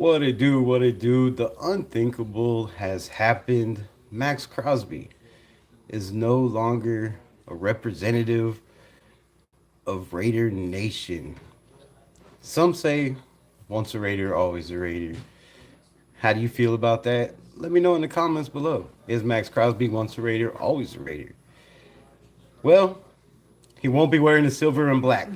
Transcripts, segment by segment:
What it do, what it do. The unthinkable has happened. Max Crosby is no longer a representative of Raider Nation. Some say once a Raider, always a Raider. How do you feel about that? Let me know in the comments below. Is Max Crosby once a Raider, always a Raider? Well, he won't be wearing the silver and black.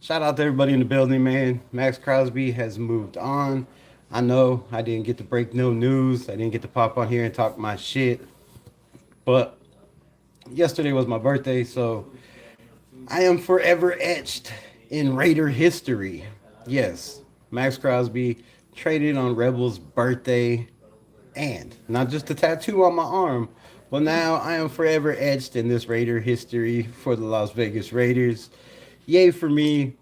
Shout out to everybody in the building, man. Max Crosby has moved on. I know I didn't get to break no news. I didn't get to pop on here and talk my shit. But yesterday was my birthday, so I am forever etched in Raider history. Yes, Max Crosby traded on Rebel's birthday, and not just a tattoo on my arm, but now I am forever etched in this Raider history for the Las Vegas Raiders. Yay for me.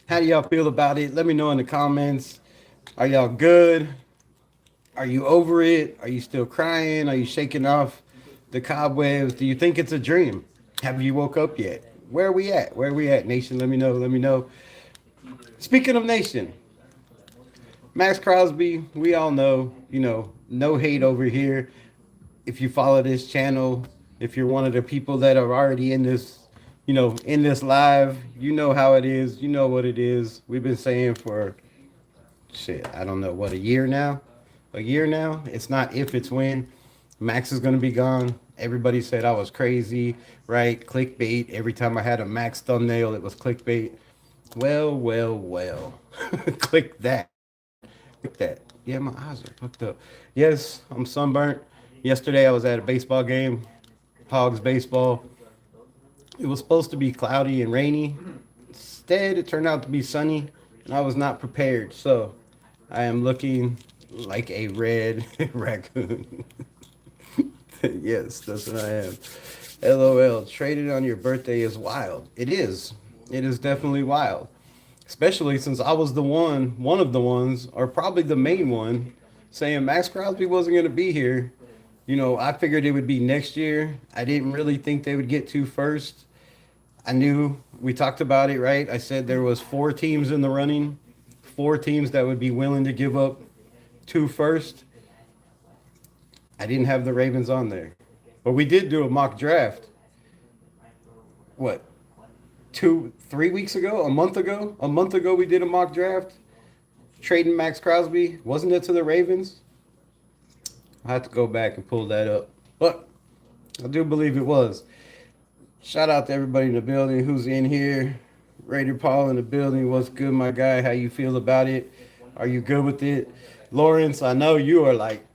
How do y'all feel about it? Let me know in the comments. Are y'all good? Are you over it? Are you still crying? Are you shaking off the cobwebs? Do you think it's a dream? Have you woke up yet? Where are we at? Where are we at, Nation? Let me know. Let me know. Speaking of Nation, Max Crosby, we all know, no hate over here. If you follow this channel, if you're one of the people that are already in this, in this live, you know how it is. You know what it is. We've been saying for shit, I don't know, what, a year now? A year now? It's not if, it's when. Max is going to be gone. Everybody said I was crazy, right? Clickbait. Every time I had a Max thumbnail, it was clickbait. Well, well, well. Click that. Click that. Yeah, my eyes are fucked up. Yes, I'm sunburnt. Yesterday I was at a baseball game, Hogs baseball. It was supposed to be cloudy and rainy. Instead, it turned out to be sunny, and I was not prepared. So I am looking like a red raccoon. Yes, that's what I am. LOL. Traded on your birthday is wild. It is. It is definitely wild. Especially since I was one of the ones, or probably the main one, saying Max Crosby wasn't going to be here. I figured it would be next year. I didn't really think they would get to first. I knew we talked about it, right? I said there was 4 teams in the running, 4 teams that would be willing to give up 2 first. I didn't have the Ravens on there, but we did do a mock draft. What, 3 weeks ago? A month ago, we did a mock draft trading Max Crosby. Wasn't it to the Ravens? I have to go back and pull that up, but I do believe it was. Shout out to everybody in the building who's in here. Raider Paul in the building. What's good, my guy? How you feel about it? Are you good with it? Lawrence, I know you are like,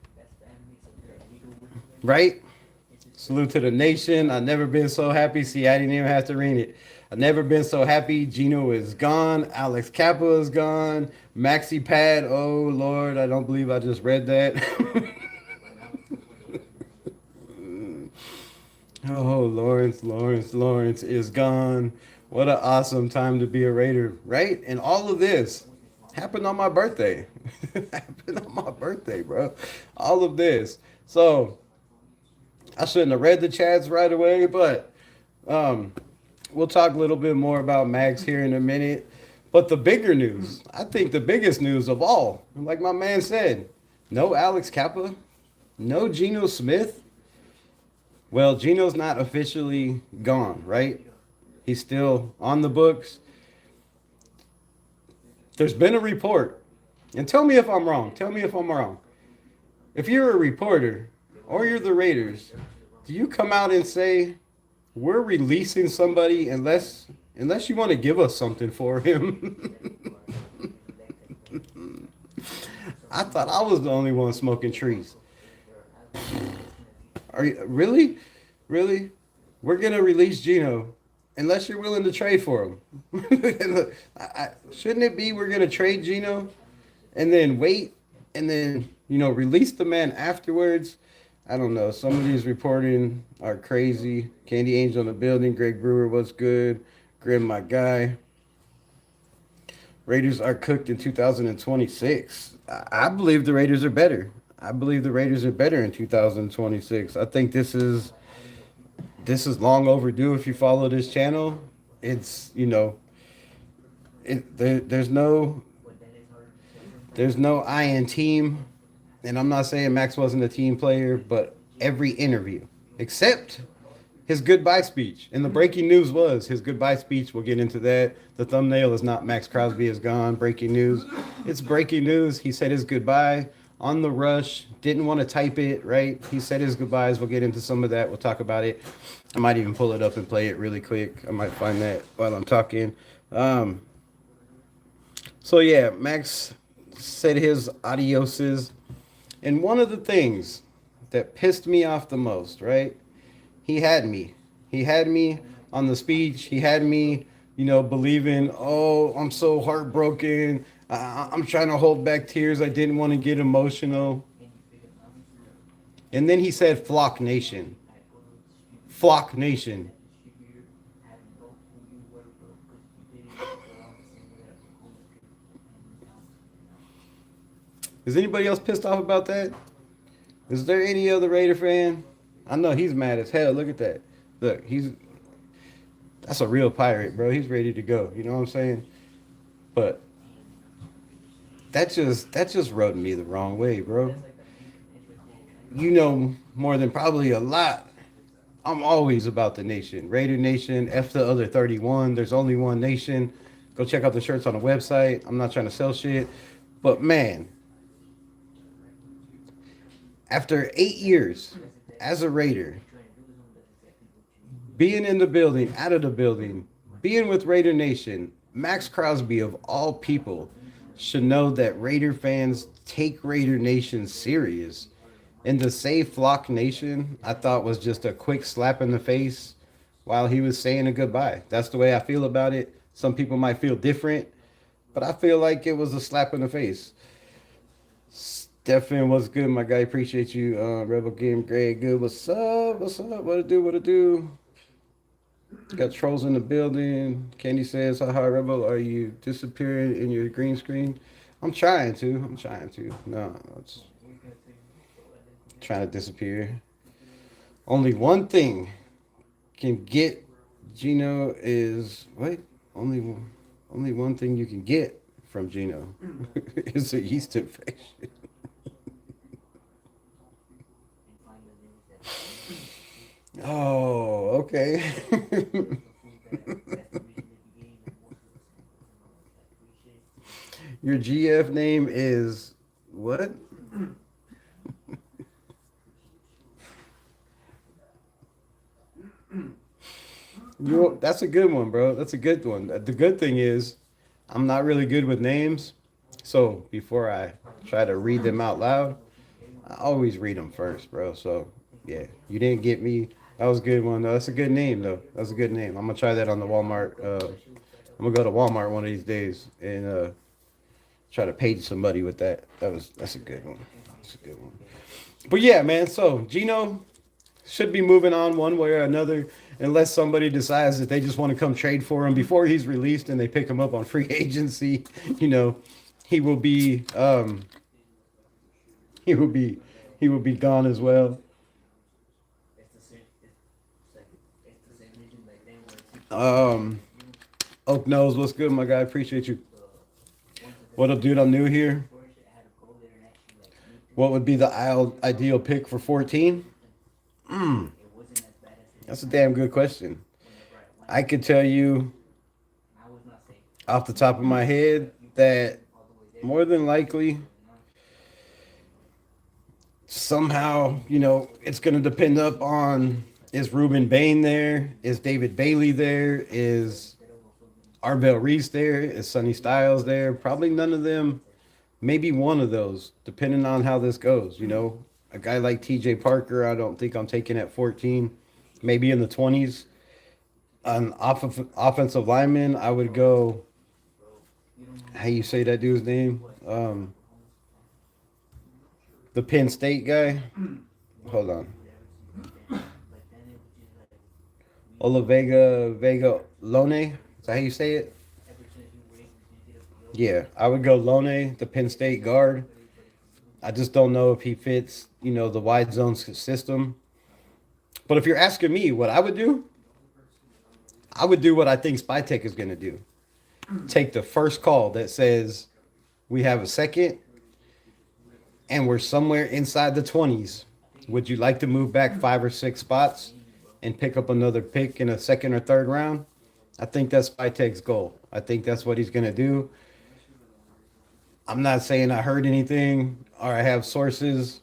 right? Salute to the nation. I've never been so happy. See, I didn't even have to read it. I've never been so happy. Gino is gone. Alex Kappa is gone. Maxi Pad. Oh, Lord. I don't believe I just read that. Oh, Lawrence is gone. What an awesome time to be a Raider, right? And all of this happened on my birthday. Happened on my birthday, bro. All of this. So I shouldn't have read the chats right away, but we'll talk a little bit more about Max here in a minute. But the bigger news, I think the biggest news of all, like my man said, no Alex Kappa, no Geno Smith. Well, Gino's not officially gone, right? He's still on the books. There's been a report, and tell me if I'm wrong. Tell me if I'm wrong. If you're a reporter or you're the Raiders, do you come out and say, we're releasing somebody unless you want to give us something for him? I thought I was the only one smoking trees. Are you really? Really? We're going to release Geno unless you're willing to trade for him. Shouldn't it be we're going to trade Geno and then wait and then, release the man afterwards? I don't know. Some of these reporting are crazy. Candy Angel in the building. Greg Brewer, what's good? Grim, my guy. Raiders are cooked in 2026. I believe the Raiders are better. I believe the Raiders are better in 2026. I think this is long overdue. If you follow this channel, it's there's no There's no I in team, and I'm not saying Max wasn't a team player, but every interview, except his goodbye speech. And the breaking news was his goodbye speech. We'll get into that. The thumbnail is not Max Crosby is gone. Breaking news. It's breaking news. He said his goodbye on the rush. Didn't want to type it, right? He said his goodbyes. We'll get into some of that. We'll talk about it. I might even pull it up and play it really quick. I might find that while I'm talking. Um, so, yeah, Max said his adioses. And one of the things that pissed me off the most, right? He had me. He had me on the speech. He had me, believing, oh, I'm so heartbroken. I'm trying to hold back tears. I didn't want to get emotional. And then he said, Flock Nation. Flock Nation. Is anybody else pissed off about that? Is there any other Raider fan? I know he's mad as hell. Look at that. Look, that's a real pirate, bro. He's ready to go. You know what I'm saying? But that just rubbed me the wrong way, bro. You know more than probably a lot. I'm always about the nation. Raider Nation, F the other 31. There's only one nation. Go check out the shirts on the website. I'm not trying to sell shit. But man, after 8 years as a Raider, being in the building, out of the building, being with Raider Nation, Max Crosby, of all people, should know that Raider fans take Raider Nation serious. And to say Flock Nation, I thought was just a quick slap in the face while he was saying a goodbye. That's the way I feel about it. Some people might feel different, but I feel like it was a slap in the face. Stefan, what's good, my guy? Appreciate you. Rebel Game, Greg, good. What's up? What's up? What it do? What it do? Got trolls in the building. Candy says, haha, Rebel, are you disappearing in your green screen? I'm trying to. No, it's trying to disappear. Only one thing can get Gino is, wait, only one thing you can get from Gino is a yeast infection. Oh, okay. Your GF name is what? That's a good one, bro. That's a good one. The good thing is, I'm not really good with names, so before I try to read them out loud, I always read them first, bro. So yeah, you didn't get me. That was a good one. Though. That's a good name, though. That's a good name. I'm gonna try that on the Walmart. I'm gonna go to Walmart one of these days and try to page somebody with that. That's a good one. That's a good one. But yeah, man. So Gino should be moving on one way or another, unless somebody decides that they just want to come trade for him before he's released and they pick him up on free agency. You know, he will be he will be he will be gone as well. Um, Oak knows what's good, my guy. Appreciate you. What up, dude? I'm new here. What would be the ideal pick for 14? That's a damn good question. I could tell you off the top of my head that more than likely, somehow, it's going to depend up on, is Ruben Bain there? Is David Bailey there? Is Arvell Reese there? Is Sonny Styles there? Probably none of them. Maybe one of those, depending on how this goes. A guy like TJ Parker, I don't think I'm taking at 14. Maybe in the 20s. An offensive lineman, I would go, how you say that dude's name? The Penn State guy. Hold on. Vega Lone. Is that how you say it? Yeah, I would go Lone, the Penn State guard. I just don't know if he fits, the wide zone system. But if you're asking me what I would do what I think Spytek is going to do. Take the first call that says we have a second and we're somewhere inside the 20s, would you like to move back 5 or 6 spots and pick up another pick in a second or third round? I think that's Spytek's goal. I think that's what he's going to do. I'm not saying I heard anything or I have sources.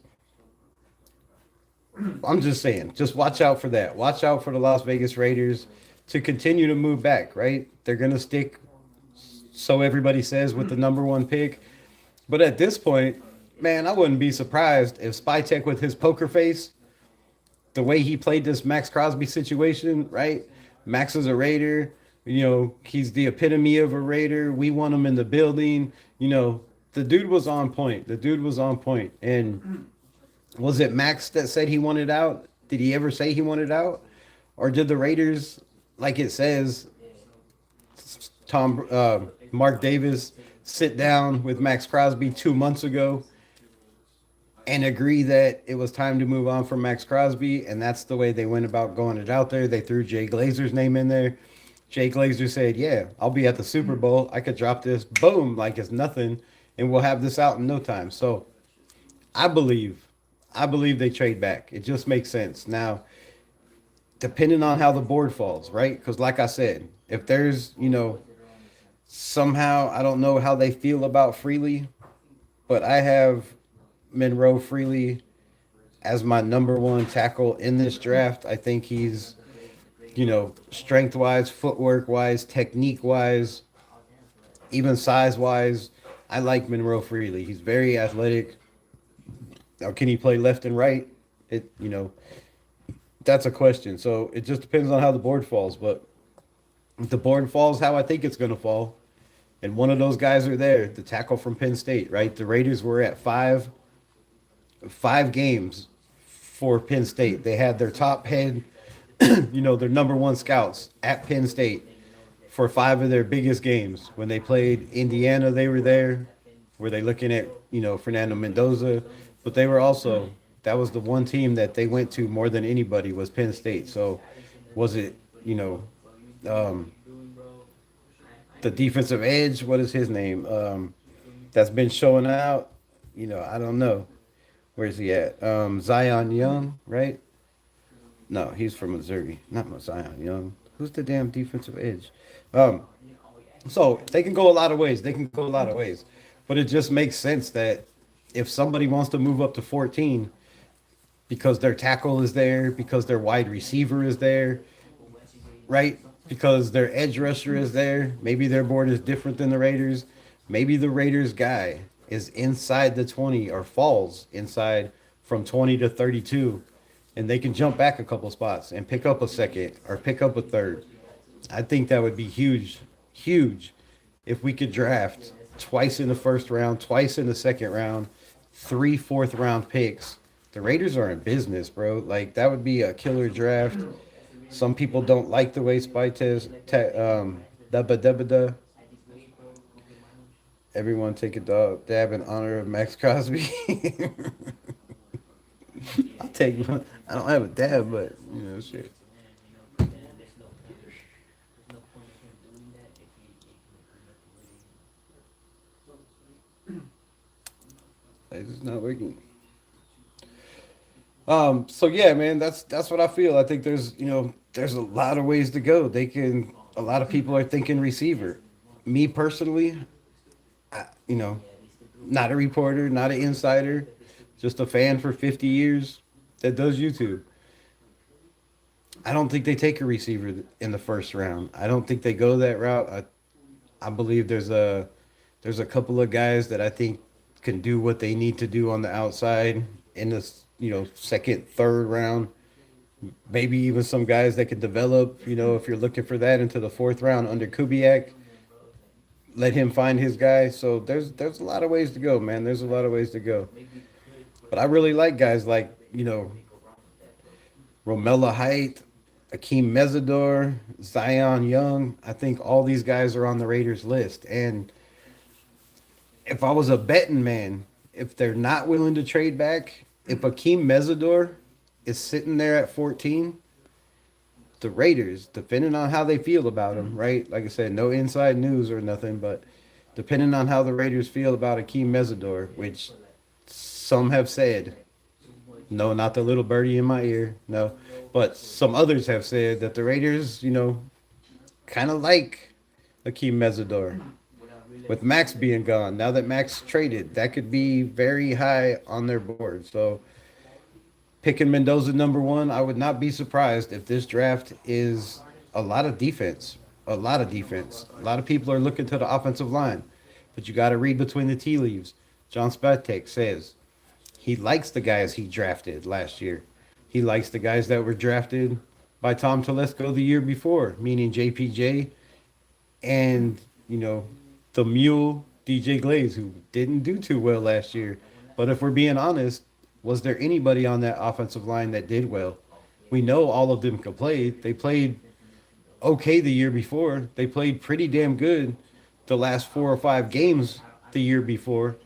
I'm just saying, just watch out for that. Watch out for the Las Vegas Raiders to continue to move back, right? They're going to stick, so everybody says, with the number one pick. But at this point, man, I wouldn't be surprised if Spytek, with his poker face, the way he played this Max Crosby situation, right? Max is a Raider. He's the epitome of a Raider. We want him in the building. The dude was on point. The dude was on point. And was it Max that said he wanted out? Did he ever say he wanted out? Or did the Raiders, like it says, Mark Davis sit down with Max Crosby 2 months ago and agree that it was time to move on from Max Crosby, and that's the way they went about going it out there. They threw Jay Glazer's name in there. Jay Glazer said, "Yeah, I'll be at the Super Bowl. I could drop this, boom, like it's nothing, and we'll have this out in no time." So I believe, I believe they trade back. It just makes sense now, depending on how the board falls, right? Because like I said, if there's somehow, I don't know how they feel about Freely, but I have Monroe Freely as my number one tackle in this draft. I think he's, strength wise, footwork wise, technique wise, even size wise. I like Monroe Freely. He's very athletic. Now, can he play left and right? That's a question. So it just depends on how the board falls. But if the board falls how I think it's going to fall, and one of those guys are there, the tackle from Penn State, right? The Raiders were at five games for Penn State. They had their top head, their number one scouts at Penn State for 5 of their biggest games. When they played Indiana, they were there. Were they looking at, Fernando Mendoza? But they were also, that was the one team that they went to more than anybody, was Penn State. So was it, the defensive edge, what is his name? That's been showing out. I don't know. Where's he at? Zion Young, right? No, he's from Missouri. Not Zion Young. Who's the damn defensive edge? So they can go a lot of ways. They can go a lot of ways. But it just makes sense that if somebody wants to move up to 14 because their tackle is there, because their wide receiver is there, right? Because their edge rusher is there. Maybe their board is different than the Raiders. Maybe the Raiders guy is inside the 20 or falls inside from 20 to 32, and they can jump back a couple spots and pick up a second or pick up a third. I think that would be huge, huge if we could draft twice in the first round, twice in the second round, 3 fourth-round picks. The Raiders are in business, bro. Like, that would be a killer draft. Some people don't like the way dabba. Everyone take a dab in honor of Max Crosby. I'll take one. I don't have a dab, but, shit. It's just not working. So yeah, man, that's what I feel. I think there's a lot of ways to go. A lot of people are thinking receiver. Me personally, not a reporter, not an insider, just a fan for 50 years that does YouTube. I don't think they take a receiver in the first round. I don't think they go that route. I believe there's a couple of guys that I think can do what they need to do on the outside in this, second, third round. Maybe even some guys that could develop, if you're looking for that, into the fourth round under Kubiak. Let him find his guy. So there's a lot of ways to go, man. There's a lot of ways to go. But I really like guys like, Romello Height, Akeem Mesidor, Zion Young. I think all these guys are on the Raiders list. And if I was a betting man, if they're not willing to trade back, if Akeem Mesidor is sitting there at 14, the Raiders, depending on how they feel about him, right? Like I said, no inside news or nothing, but depending on how the Raiders feel about Akeem Mesidor, which Some have said, no, not the little birdie in my ear, no, but some others have said that the Raiders, kind of like Akeem Mesidor. With Max being gone, now that Max traded, that could be very high on their board. So picking Mendoza number one, I would not be surprised if this draft is a lot of defense. A lot of defense. A lot of people are looking to the offensive line, but you got to read between the tea leaves. John Spatek says he likes the guys he drafted last year. He likes the guys that were drafted by Tom Telesco the year before, meaning JPJ and, the mule DJ Glaze, who didn't do too well last year. But if we're being honest, was there anybody on that offensive line that did well? We know all of them could play. They played okay the year before. They played pretty damn good the last 4 or 5 games the year before.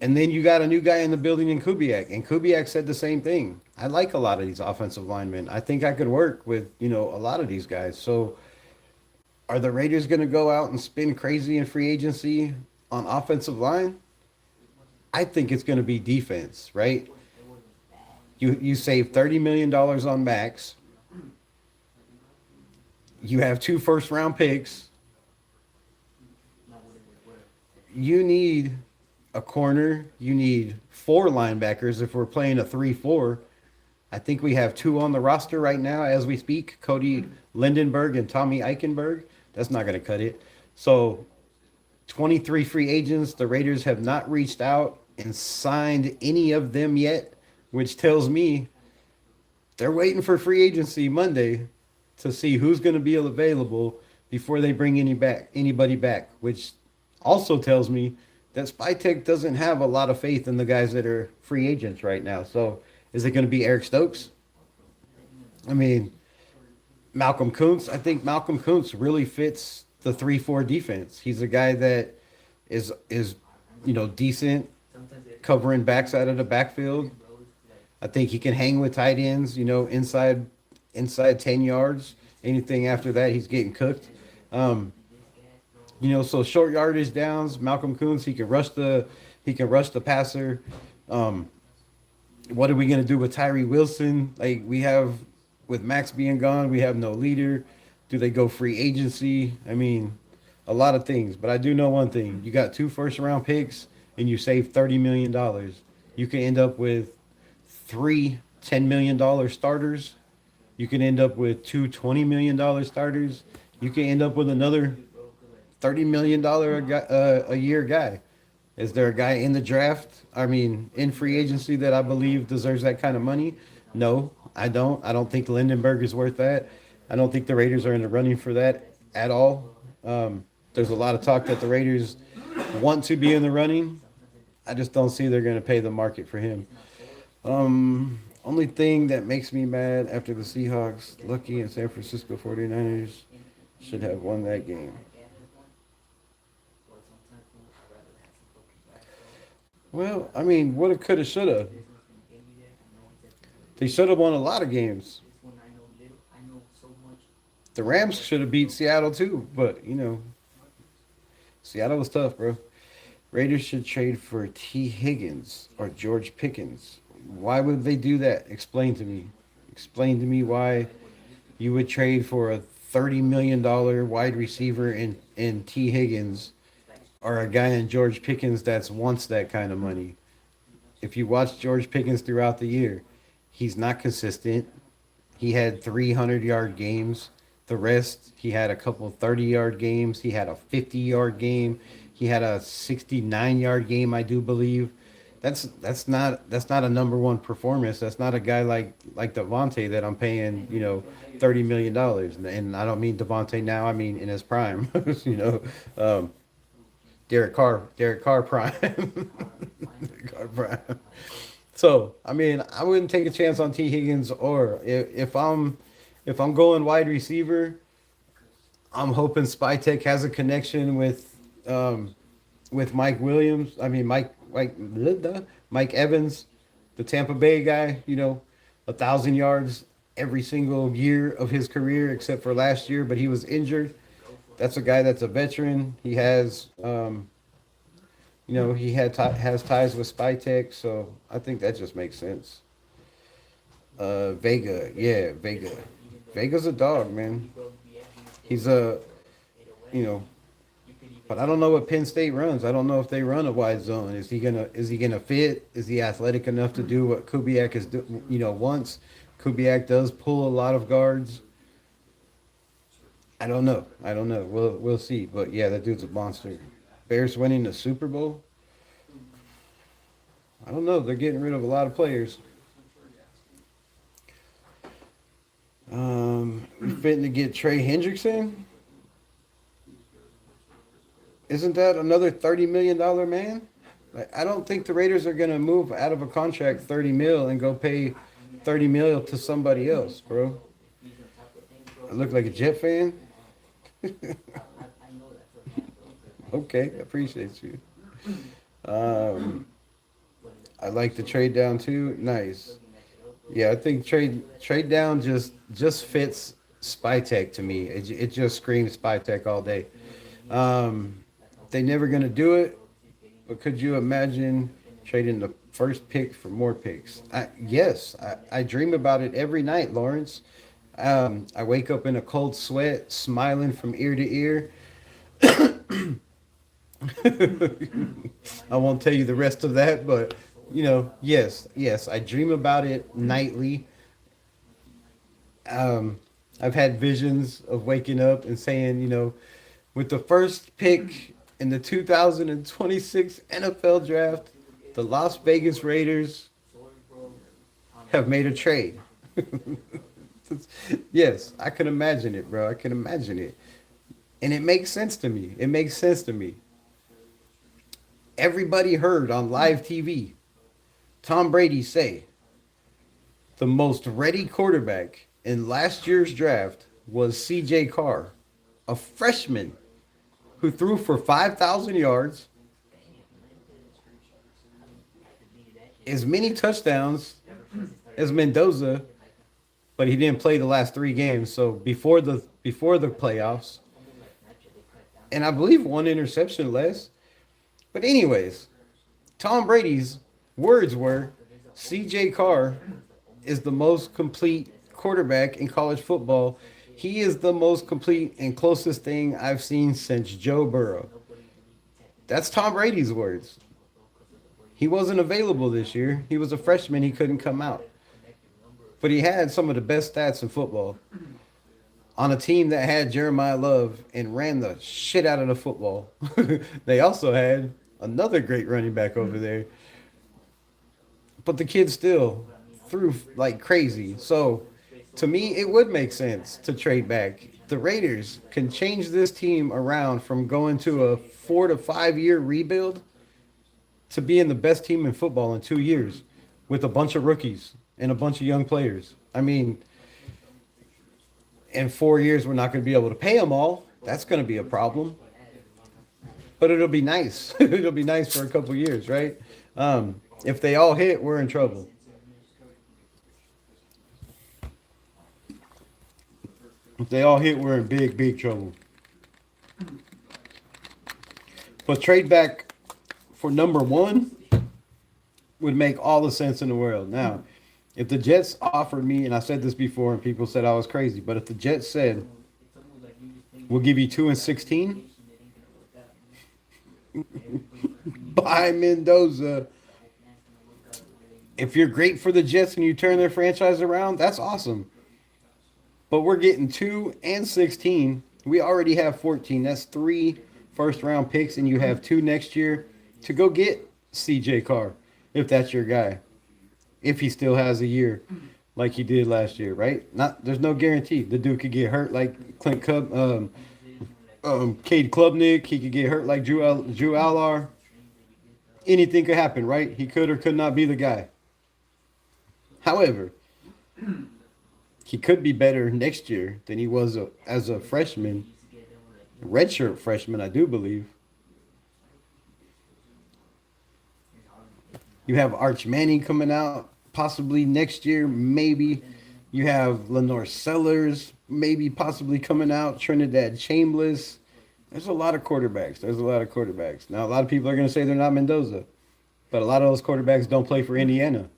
And then you got a new guy in the building in Kubiak, and Kubiak said the same thing. I like a lot of these offensive linemen. I think I could work with, a lot of these guys. So are the Raiders going to go out and spin crazy in free agency on offensive line? I think it's going to be defense, right? You save $30 million on Max. You have 2 first round picks. You need a corner. You need 4 linebackers if we're playing a 3-4. I think we have 2 on the roster right now as we speak, Cody Lindenberg and Tommy Eichenberg. That's not going to cut it. So 23 free agents. The Raiders have not reached out and signed any of them yet, which tells me they're waiting for free agency Monday to see who's going to be available before they bring anybody back, which also tells me that Spytech doesn't have a lot of faith in the guys that are free agents right now. So is it going to be Eric Stokes? I mean, Malcolm Kuntz. I think Malcolm Kuntz really fits the 3-4 defense. He's a guy that is decent covering backs out of the backfield. I think he can hang with tight ends, inside 10 yards. Anything after that, he's getting cooked. So short yardage downs, Malcolm Kuntz, he can rush the passer. What are we gonna do with Tyree Wilson? Like we have with Max being gone, we have no leader. Do they go free agency? I mean, a lot of things. But I do know one thing. You got 2 first round picks and you save $30 million. You can end up with 3 $10 million starters. You can end up with 2 $20 million starters. You can end up with another $30 million a year guy. Is there a guy in the draft? I mean, in free agency that I believe deserves that kind of money? No, I don't. I don't think Lindenberg is worth that. I don't think the Raiders are in the running for that at all. There's a lot of talk that the Raiders want to be in the running. I just don't see they're going to pay the market for him. Only thing that makes me mad after the Seahawks, Lucky and San Francisco 49ers should have won that game. Well, I mean, woulda, coulda, shoulda. They should have won a lot of games. The Rams should have beat Seattle too, but Seattle was tough, bro. Raiders should trade for T. Higgins or George Pickens. Why would they do that? Explain to me. Explain to me why you would trade for a $30 million wide receiver in T. Higgins or a guy in George Pickens that wants that kind of money. If you watch George Pickens throughout the year, he's not consistent. He had 300-yard games. The rest, he had a couple 30-yard games. He had a 50-yard game. He had a 69-yard game, I do believe. That's not a number one performance. That's not a guy like Devontae that I'm paying $30 million. And I don't mean Devontae now. I mean in his prime. Derek Carr prime. Derek Carr prime. So I mean, I wouldn't take a chance on T Higgins, or if I'm going wide receiver, I'm hoping Spytech has a connection with Mike Williams. I mean Mike Evans, the Tampa Bay guy. 1,000 yards every single year of his career except for last year, but he was injured. That's a guy that's a veteran. He has He has ties with Spytech, so I think that just makes sense. Vega, yeah, Vega. Vega's a dog, man. He's a, you know, but I don't know what Penn State runs. I don't know if they run a wide zone. Is he gonna fit? Is he athletic enough to do what Kubiak wants? Kubiak does pull a lot of guards. I don't know. I don't know. We'll see. But yeah, that dude's a monster. Bears winning the Super Bowl. I don't know. They're getting rid of a lot of players. We fitting to get Trey Hendrickson. Isn't that another $30 million man? Like, I don't think the Raiders are gonna move out of a contract 30 mil and go pay 30 mil to somebody else, bro. I look like a Jet fan. Okay, appreciate you. Um, I like the trade down too. Nice. Yeah, I think trade down just fits Spytech to me. It just screams Spytech all day. Um, they never gonna do it, but could you imagine trading the first pick for more picks? Yes, I dream about it every night, Lawrence. I wake up in a cold sweat, smiling from ear to ear. I won't tell you the rest of that, but yes, yes, I dream about it nightly. Um, I've had visions of waking up and saying, with the first pick in the 2026 NFL draft, the Las Vegas Raiders have made a trade. Yes, I can imagine it, bro. I can imagine it. And it makes sense to me. It makes sense to me. Everybody heard on live TV Tom Brady say the most ready quarterback in last year's draft was CJ Carr, a freshman who threw for 5,000 yards, as many touchdowns as Mendoza, but he didn't play the last 3 games. So before the playoffs, and I believe one interception less. But anyways, Tom Brady's words were, CJ Carr is the most complete quarterback in college football. He is the most complete and closest thing I've seen since Joe Burrow. That's Tom Brady's words. He wasn't available this year. He was a freshman. He couldn't come out. But he had some of the best stats in football on a team that had Jeremiah Love and ran the shit out of the football. They also had another great running back over there. But the kid still threw like crazy. So to me, it would make sense to trade back. The Raiders can change this team around from going to a 4 to 5 year rebuild to being the best team in football in 2 years with a bunch of rookies and a bunch of young players. I mean, in 4 years, we're not going to be able to pay them all. That's going to be a problem. But it'll be nice. It'll be nice for a couple years, right? If they all hit, we're in trouble. If they all hit, we're in big, big trouble. But trade back for number one would make all the sense in the world. Now, if the Jets offered me, and I said this before, and people said I was crazy, but if the Jets said, we'll give you 2 and 16, buy Mendoza. If you're great for the Jets and you turn their franchise around, that's awesome. But we're getting 2 and 16. We already have 14. That's 3 first round picks, and you have 2 next year to go get CJ Carr, if that's your guy. If he still has a year like he did last year, right? There's no guarantee. The dude could get hurt like Cade Klubnik. He could get hurt like Drew Allar. Anything could happen, right? He could or could not be the guy. However, he could be better next year than he was as a freshman, redshirt freshman, I do believe. You have Arch Manning coming out possibly next year, maybe. You have Lenore Sellers maybe possibly coming out, Trinidad Chambliss. There's a lot of quarterbacks. There's a lot of quarterbacks. Now, a lot of people are going to say they're not Mendoza, but a lot of those quarterbacks don't play for Indiana.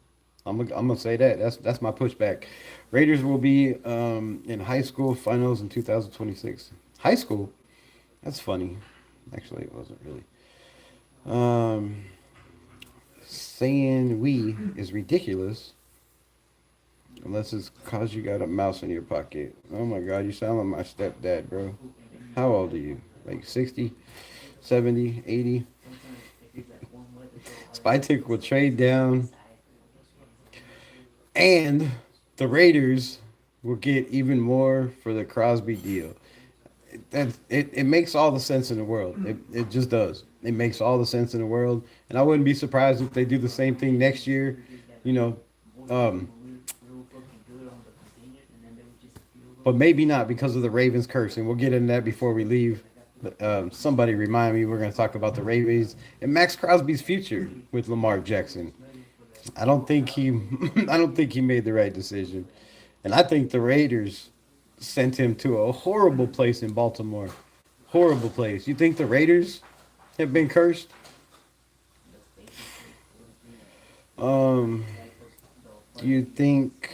I'm gonna say that. That's my pushback. Raiders will be in high school finals in 2026. High school? That's funny. Actually, it wasn't really. Um, Saying we is ridiculous unless it's cause you got a mouse in your pocket. Oh my God, you sound like my stepdad, bro. How old are you? Like 60, 70, 80? Spytick will trade down, and the Raiders will get even more for the Crosby deal. It makes all the sense in the world. It just does. It makes all the sense in the world, and I wouldn't be surprised if they do the same thing next year. You know, um, but maybe not because of the Ravens curse, and we'll get into that before we leave. Somebody remind me we're going to talk about the Ravens and Max Crosby's future with Lamar Jackson. I don't think he, I don't think he made the right decision, and I think the Raiders sent him to a horrible place in Baltimore. Horrible place. You think the Raiders have been cursed? Um, do you think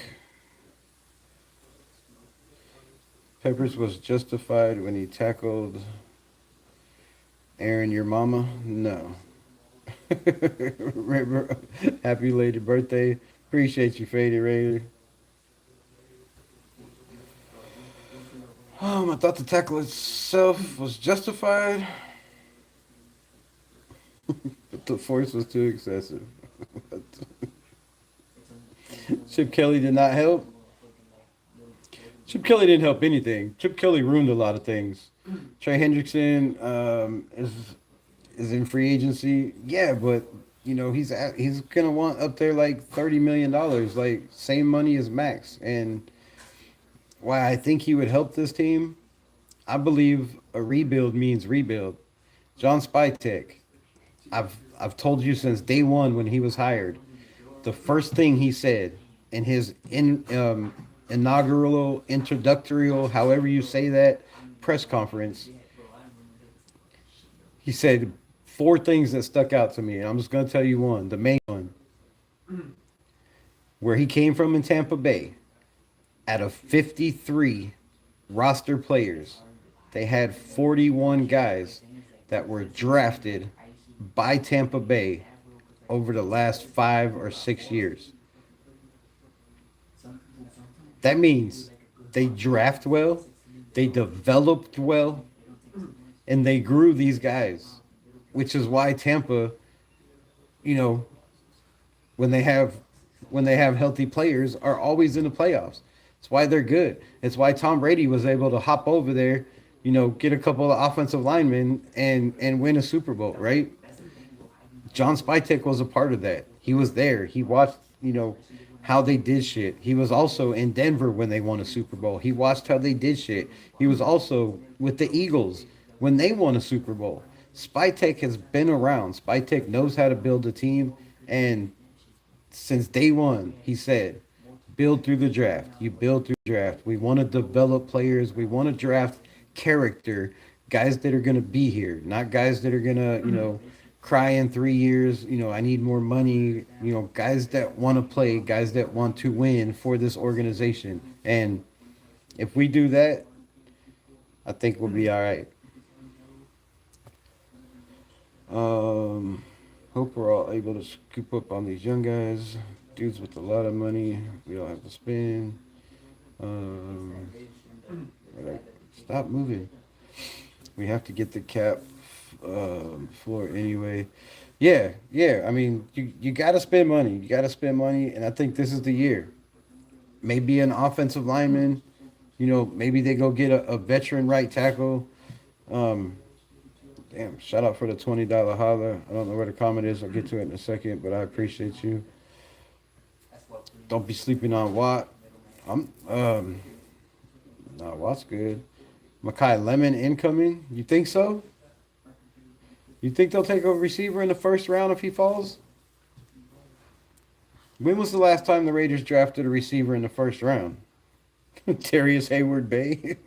Peppers was justified when he tackled Aaron, your mama? No. Happy lady birthday. Appreciate you, Faded Raider. I thought the tackle itself was justified, but the force was too excessive. Chip Kelly did not help. Chip Kelly didn't help anything. Chip Kelly ruined a lot of things. Trey Hendrickson is in free agency. Yeah, but he's gonna want up there like $30 million, like same money as Max. And why I think he would help this team, I believe a rebuild means rebuild. John Spytek, I've told you since day one when he was hired, the first thing he said in his inaugural, introductory, however you say that, press conference, he said four things that stuck out to me. And I'm just going to tell you one, the main one, where he came from in Tampa Bay. Out of 53 roster players, they had 41 guys that were drafted by Tampa Bay over the last 5 or 6 years. That means they draft well, they developed well, and they grew these guys, which is why Tampa, you know, when they have healthy players, are always in the playoffs. It's why they're good. It's why Tom Brady was able to hop over there, get a couple of offensive linemen and win a Super Bowl, right? John Spytek was a part of that. He was there. He watched, how they did shit. He was also in Denver when they won a Super Bowl. He watched how they did shit. He was also with the Eagles when they won a Super Bowl. Spytek has been around. Spytek knows how to build a team, and since day one, he said, build through the draft. You build through the draft. We want to develop players. We want to draft character, guys that are going to be here, not guys that are going to, cry in 3 years. I need more money. Guys that want to play, guys that want to win for this organization. And if we do that, I think we'll be all right. Hope we're all able to scoop up on these young guys, dudes with a lot of money. We don't have to spend. Like, stop moving. We have to get the cap floor anyway. Yeah. I mean, you got to spend money. You got to spend money, and I think this is the year. Maybe an offensive lineman. Maybe they go get a veteran right tackle. Damn, shout out for the $20 holler. I don't know where the comment is. I'll get to it in a second, but I appreciate you. Don't be sleeping on Watt. No, Watt's good. Makai Lemon incoming. You think so? You think they'll take a receiver in the first round if he falls? When was the last time the Raiders drafted a receiver in the first round? Darius Hayward Bay?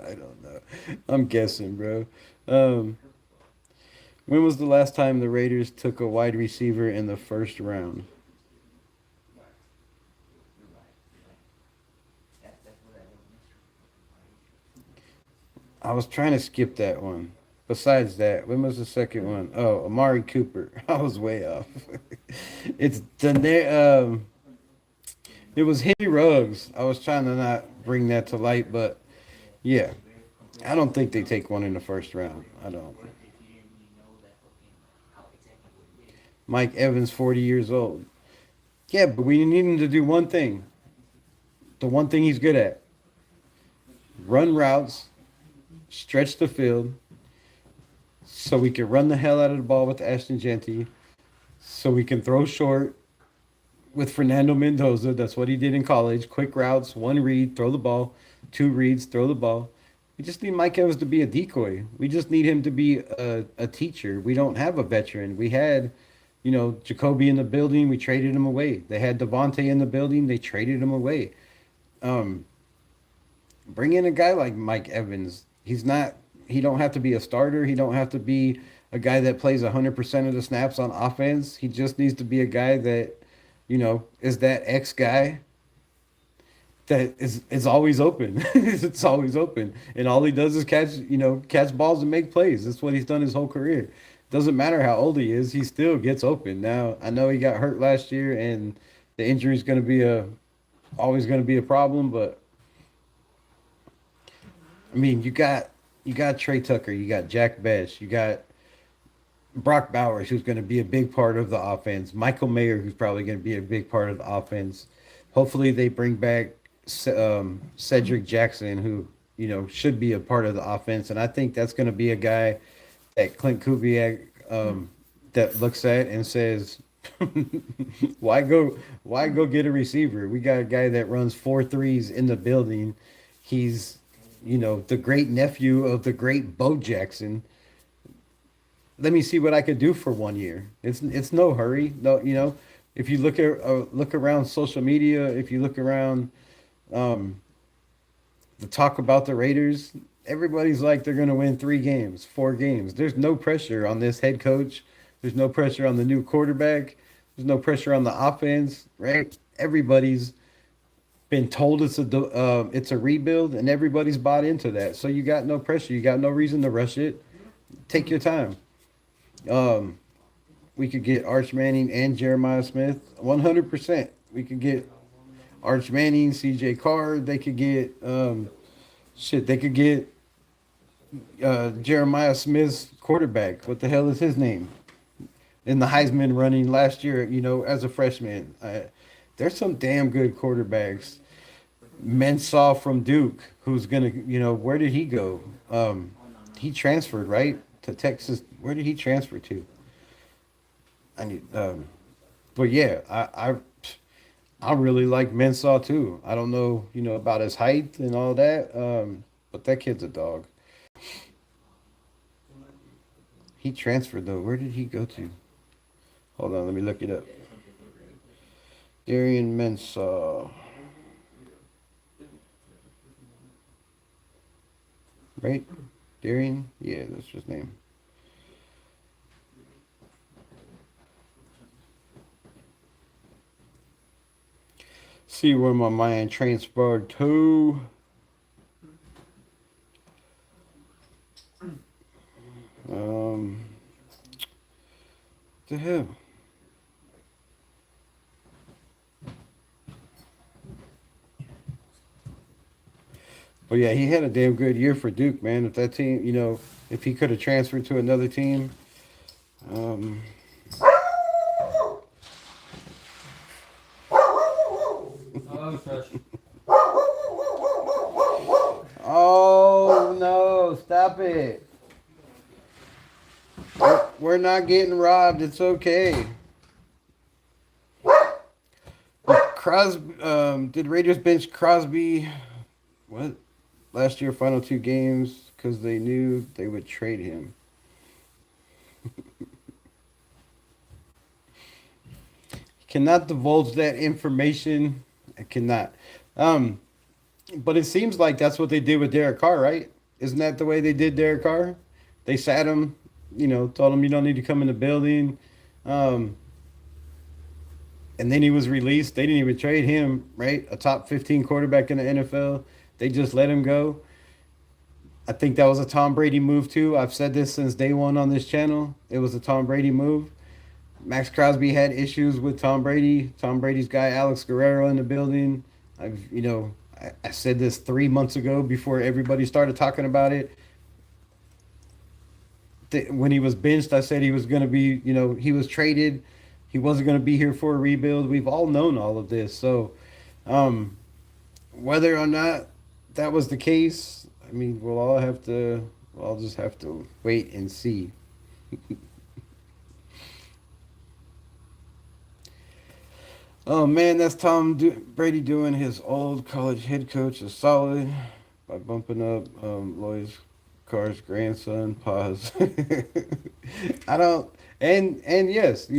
I don't know. I'm guessing, bro. Um, when was the last time the Raiders took a wide receiver in the first round? I was trying to skip that one. Besides that, when was the second one? Oh, Amari Cooper. I was way off. it's the it was Henry Ruggs. I was trying to not bring that to light, but yeah, I don't think they take one in the first round. I don't. Mike Evans, 40 years old. Yeah, but we need him to do one thing. The one thing he's good at: run routes, stretch the field, so we can run the hell out of the ball with Ashton Genty, so we can throw short with Fernando Mendoza. That's what he did in college. Quick routes, one read, throw the ball, two reads, throw the ball. We just need Mike Evans to be a decoy. We just need him to be a teacher. We don't have a veteran. We had, Jacoby in the building. We traded him away. They had Devontae in the building. They traded him away. Um, bring in a guy like Mike Evans. He's not. He don't have to be a starter. He don't have to be a guy that plays 100% of the snaps on offense. He just needs to be a guy that, is that X guy that is always open. It's always open, and all he does is catch balls and make plays. That's what he's done his whole career. Doesn't matter how old he is, he still gets open. Now I know he got hurt last year, and the injury is going to be a always going to be a problem. But I mean, you got Trey Tucker, you got Jack Besh, you got Brock Bowers, who's going to be a big part of the offense. Michael Mayer, who's probably going to be a big part of the offense. Hopefully, they bring back Cedric Jackson, who should be a part of the offense, and I think that's going to be a guy that Clint Kubiak that looks at and says, why go get a receiver? We got a guy that runs 4.3s in the building. He's the great nephew of the great Bo Jackson. Let me see what I could do for 1 year. It's no hurry. No, if you look around social media, if you look around um, the talk about the Raiders, everybody's like they're going to win 3 games, 4 games. There's no pressure on this head coach. There's no pressure on the new quarterback. There's no pressure on the offense, right? Everybody's been told it's a rebuild, and everybody's bought into that. So you got no pressure. You got no reason to rush it. Take your time. Um, we could get Arch Manning and Jeremiah Smith, 100%. We could get Arch Manning, C.J. Carr. They could get shit. They could get Jeremiah Smith's quarterback. What the hell is his name? In the Heisman running last year, as a freshman. There's some damn good quarterbacks. Mensah from Duke, who's gonna, where did he go? He transferred right to Texas. Where did he transfer to? I need, but yeah, I really like Mensah too. I don't know, about his height and all that, but that kid's a dog. He transferred though. Where did he go to? Hold on, let me look it up. Darian Mensah, right? Darian, yeah, that's his name. See where my mind transferred to. Um, the hell. But yeah, he had a damn good year for Duke, man. If that team, if he could have transferred to another team, um, Oh, gosh. oh no, stop it. We're not getting robbed. It's okay. Crosby, did Raiders bench Crosby? What? Last year, final 2 games because they knew they would trade him. Cannot divulge that information. I cannot. Um, but it seems like that's what they did with Derek Carr, right? Isn't that the way they did Derek Carr? They sat him, told him you don't need to come in the building. Um, and then he was released. They didn't even trade him, right? A top 15 quarterback in the NFL. They just let him go. I think that was a Tom Brady move too. I've said this since day one on this channel. It was a Tom Brady move. Max Crosby had issues with Tom Brady. Tom Brady's guy Alex Guerrero in the building. I said this 3 months ago before everybody started talking about it. When he was benched, I said he was going to be, he was traded. He wasn't going to be here for a rebuild. We've all known all of this. So, um, whether or not that was the case, I mean, we'll all just have to wait and see. Oh man, that's Brady doing his old college head coach a solid by bumping up Lloyd Carr's grandson. Pause. I don't. And yes,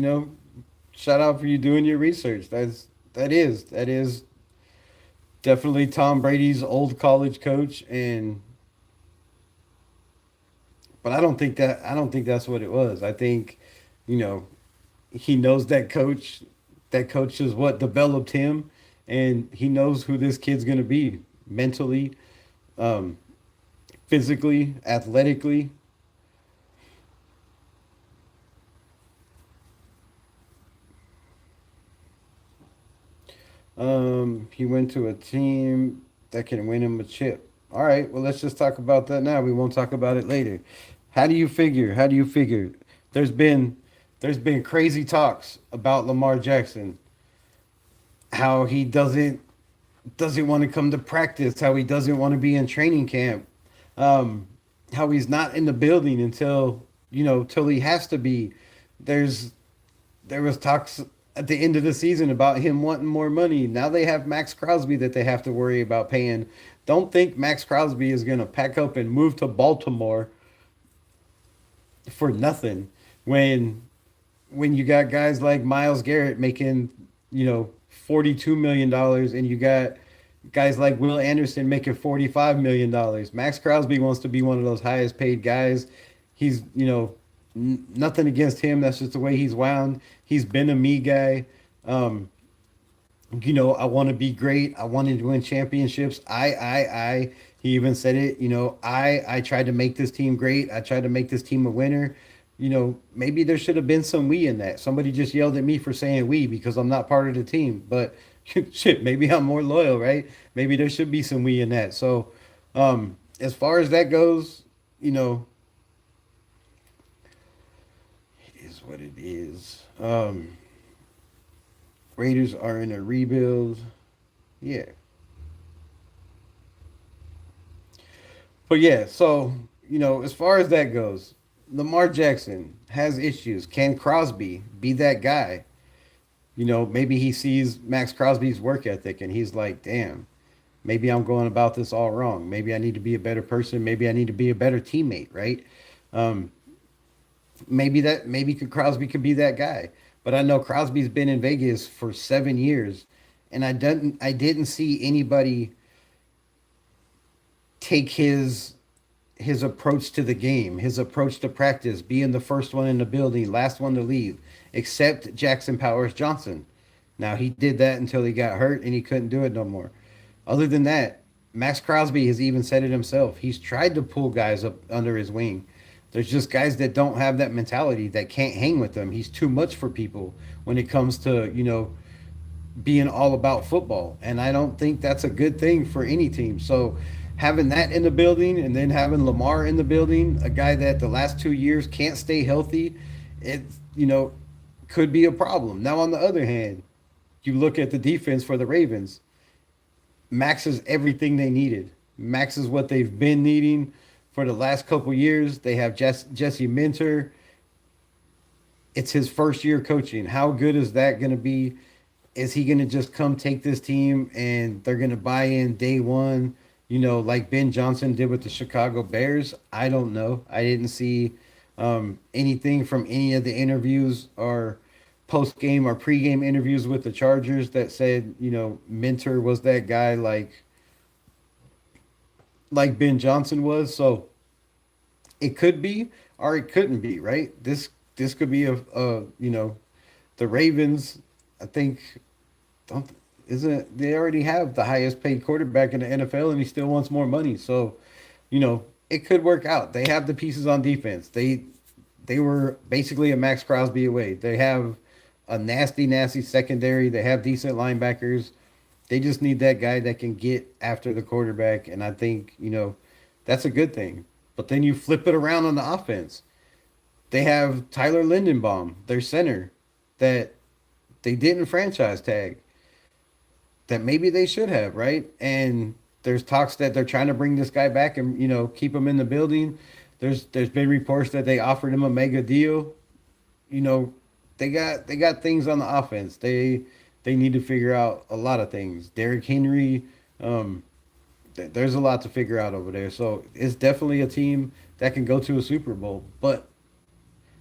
shout out for you doing your research. That is definitely Tom Brady's old college coach, and but I don't think that's what it was. I think, you know, he knows that coach. That coach is what developed him, and he knows who this kid's gonna be mentally, um, physically, athletically. He went to a team that can win him a chip. All right, well, let's just talk about that now. We won't talk about it later. How do you figure? How do you figure? There's been there's been crazy talks about Lamar Jackson, how he doesn't want to come to practice, how he doesn't want to be in training camp, um, how he's not in the building until till he has to be. There's there was talks at the end of the season about him wanting more money. Now they have Max Crosby that they have to worry about paying. Don't think Max Crosby is going to pack up and move to Baltimore for nothing when you got guys like Miles Garrett making, $42 million, and you got guys like Will Anderson making $45 million. Max Crosby wants to be one of those highest paid guys. He's, nothing against him. That's just the way he's wound. He's been a me guy. Um, I want to be great. I wanted to win championships. I. He even said it. I tried to make this team great. I tried to make this team a winner. Maybe there should have been some we in that. Somebody just yelled at me for saying we because I'm not part of the team. But shit, maybe I'm more loyal, right? Maybe there should be some we in that. So, as far as that goes, you know, it is what it is. Raiders are in a rebuild. Yeah. But yeah, so, as far as that goes, Lamar Jackson has issues. Can Crosby be that guy? Maybe he sees Max Crosby's work ethic and he's like, damn, maybe I'm going about this all wrong. Maybe I need to be a better person. Maybe I need to be a better teammate, right? Um, maybe Crosby could be that guy. But I know Crosby's been in Vegas for 7 years, and I didn't see anybody take his approach to the game, his approach to practice, being the first one in the building, last one to leave, except Jackson Powers Johnson. Now he did that until he got hurt and he couldn't do it no more. Other than that, Max Crosby has even said it himself. He's tried to pull guys up under his wing. There's just guys that don't have that mentality that can't hang with him. He's too much for people when it comes to, being all about football. And I don't think that's a good thing for any team. So having that in the building and then having Lamar in the building, a guy that the last 2 years can't stay healthy, it, could be a problem. Now, on the other hand, you look at the defense for the Ravens. Max is everything they needed. Max is what they've been needing for the last couple years. They have Jesse Minter. It's his first year coaching. How good is that going to be? Is he going to just come take this team and they're going to buy in day one, like Ben Johnson did with the Chicago Bears? I don't know. I didn't see anything from any of the interviews or post game or pre game interviews with the Chargers that said, Minter was that guy. Like, like Ben Johnson was. So it could be or it couldn't be, right? This could be a the Ravens. I think don't isn't they already have the highest paid quarterback in the NFL and he still wants more money. So it could work out. They have the pieces on defense. They were basically a Max Crosby away. They have a nasty secondary. They have decent linebackers. They just need that guy that can get after the quarterback, and I think that's a good thing. But then you flip it around on the offense. They have Tyler Lindenbaum, their center, that they didn't franchise tag. That maybe they should have, right? And there's talks that they're trying to bring this guy back and keep him in the building. There's been reports that they offered him a mega deal. You know, they got things on the offense. They need to figure out a lot of things. Derrick Henry, um, there's a lot to figure out over there. So it's definitely a team that can go to a Super Bowl. But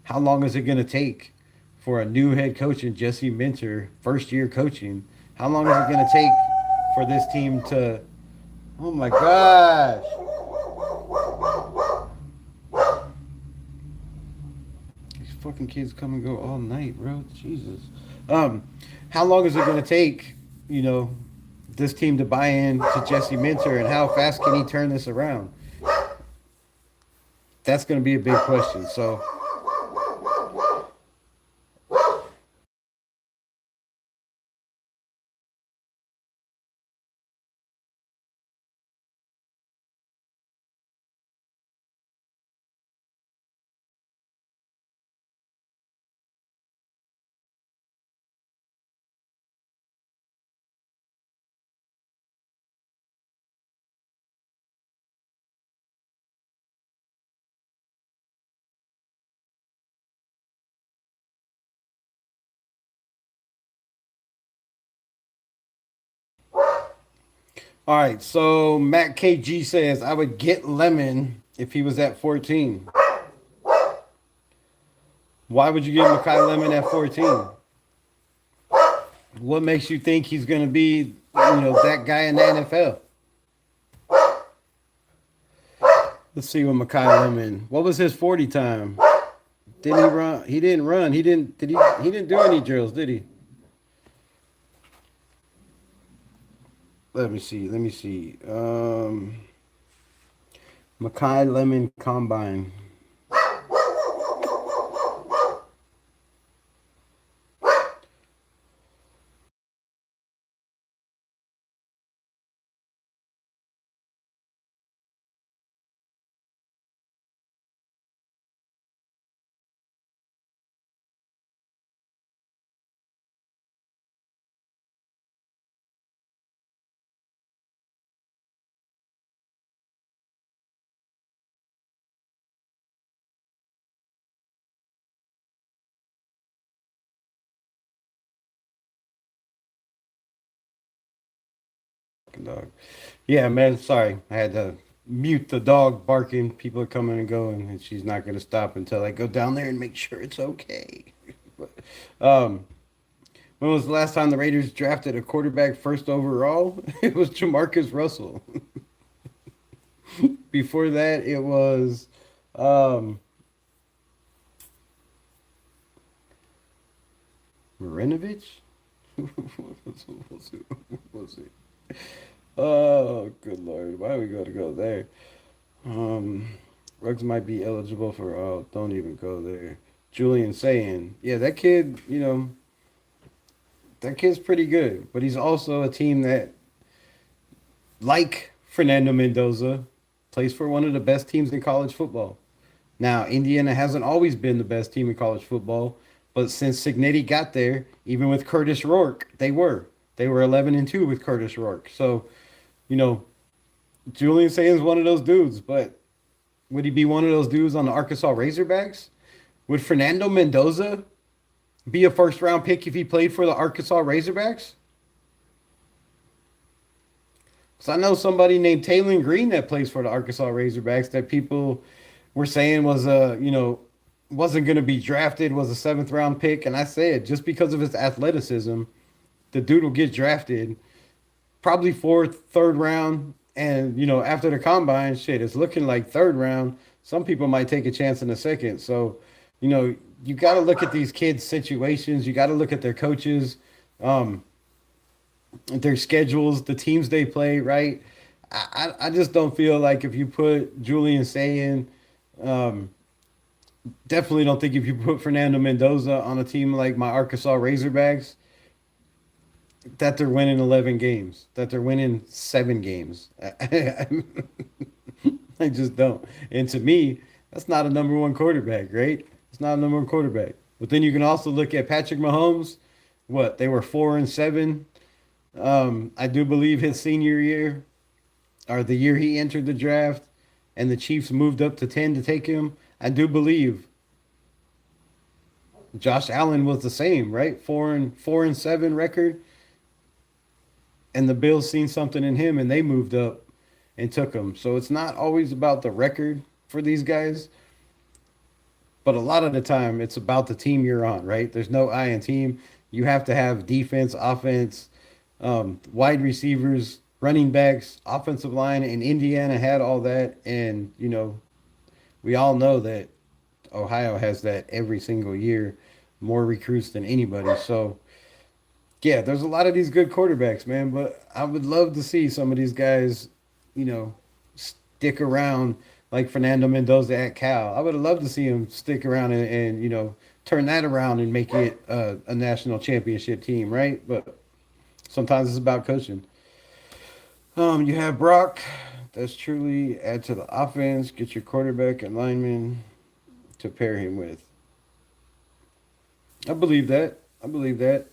how long is it going to take for a new head coach and Jesse Minter, first year coaching? How long is it going to take for this team to? Oh my gosh! These fucking kids come and go all night, bro. Jesus. Um, how long is it going to take? You know, this team to buy in to Jesse Minter, and how fast can he turn this around? That's going to be a big question. So all right, so Matt KG says I would get Lemon if he was at 14. Why would you get Makai Lemon at 14? What makes you think he's going to be, that guy in the NFL? Let's see what Makai Lemon. What was his 40 time? Didn't he run? He didn't run. He didn't. Did he? He didn't do any drills, did he? Let me see. Let me see. Makai Lemon combine. Dog. Yeah, man. Sorry, I had to mute the dog barking. People are coming and going, and she's not going to stop until I go down there and make sure it's okay. But, when was the last time the Raiders drafted a quarterback first overall? It was Jamarcus Russell. Before that, it was um, Marinovich. We'll see. Oh, good lord! Why are we going to go there? Um, Ruggs might be eligible for. Oh, don't even go there. Julian saying, yeah, that kid. That kid's pretty good, but he's also a team that, like Fernando Mendoza, plays for one of the best teams in college football. Now, Indiana hasn't always been the best team in college football, but since Signetti got there, even with Curtis Rourke, they were. They were 11-2 with Curtis Rourke. So, you know, Julian Sayan's one of those dudes, but would he be one of those dudes on the Arkansas Razorbacks? Would Fernando Mendoza be a first round pick if he played for the Arkansas Razorbacks? Because I know somebody named Taylor Green that plays for the Arkansas Razorbacks that people were saying was wasn't going to be drafted, was a seventh round pick, and I said just because of his athleticism, the dude will get drafted probably fourth, third round, And after the combine, shit, it's looking like third round. Some people might take a chance in the second. So, you know, you got to look at these kids' situations. You got to look at their coaches, um, their schedules, the teams they play. Right. I just don't feel like if you put Julian Sayin, um, definitely don't think if you put Fernando Mendoza on a team like my Arkansas Razorbacks, that they're winning 11 games, that they're winning 7 games. I just don't. And to me, that's not a number one quarterback, right? It's not a number one quarterback. But then you can also look at Patrick Mahomes. What, they were 4-7. I do believe his senior year, or the year he entered the draft, and the Chiefs moved up to 10 to take him. I do believe Josh Allen was the same, right? 4-7 record, and the Bills seen something in him, and they moved up and took him. So it's not always about the record for these guys, but a lot of the time it's about the team you're on, right? There's no I in team. You have to have defense, offense, wide receivers, running backs, offensive line, and Indiana had all that. And, we all know that Ohio has that every single year, more recruits than anybody. So, yeah, there's a lot of these good quarterbacks, man, but I would love to see some of these guys, stick around like Fernando Mendoza at Cal. I would have loved to see him stick around and turn that around and make it a national championship team, right? But sometimes it's about coaching. You have Brock. That's truly add to the offense. Get your quarterback and lineman to pair him with. I believe that. I believe that.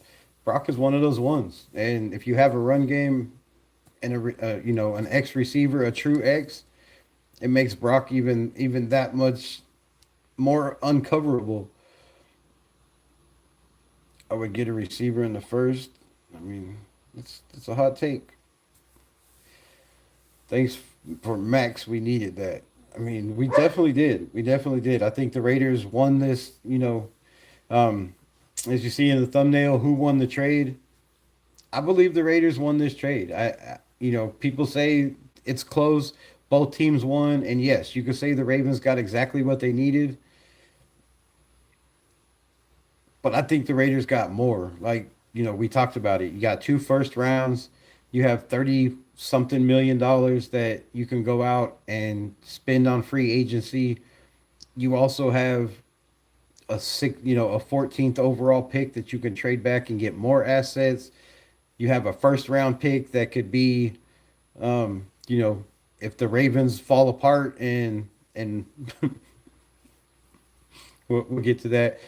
Brock is one of those ones. And if you have a run game and an X receiver, a true X, it makes Brock even that much more uncoverable. I would get a receiver in the first. I mean, it's a hot take. Thanks for Max. We needed that. I mean, we definitely did. We definitely did. I think the Raiders won this. Um, as you see in the thumbnail, who won the trade? I believe the Raiders won this trade. People say it's close. Both teams won, and yes, you could say the Ravens got exactly what they needed. But I think the Raiders got more. Like, we talked about it. You got 2 first rounds. You have 30 something $million that you can go out and spend on free agency. You also have a 14th overall pick that you can trade back and get more assets. You have a first round pick that could be, if the Ravens fall apart and we'll get to that.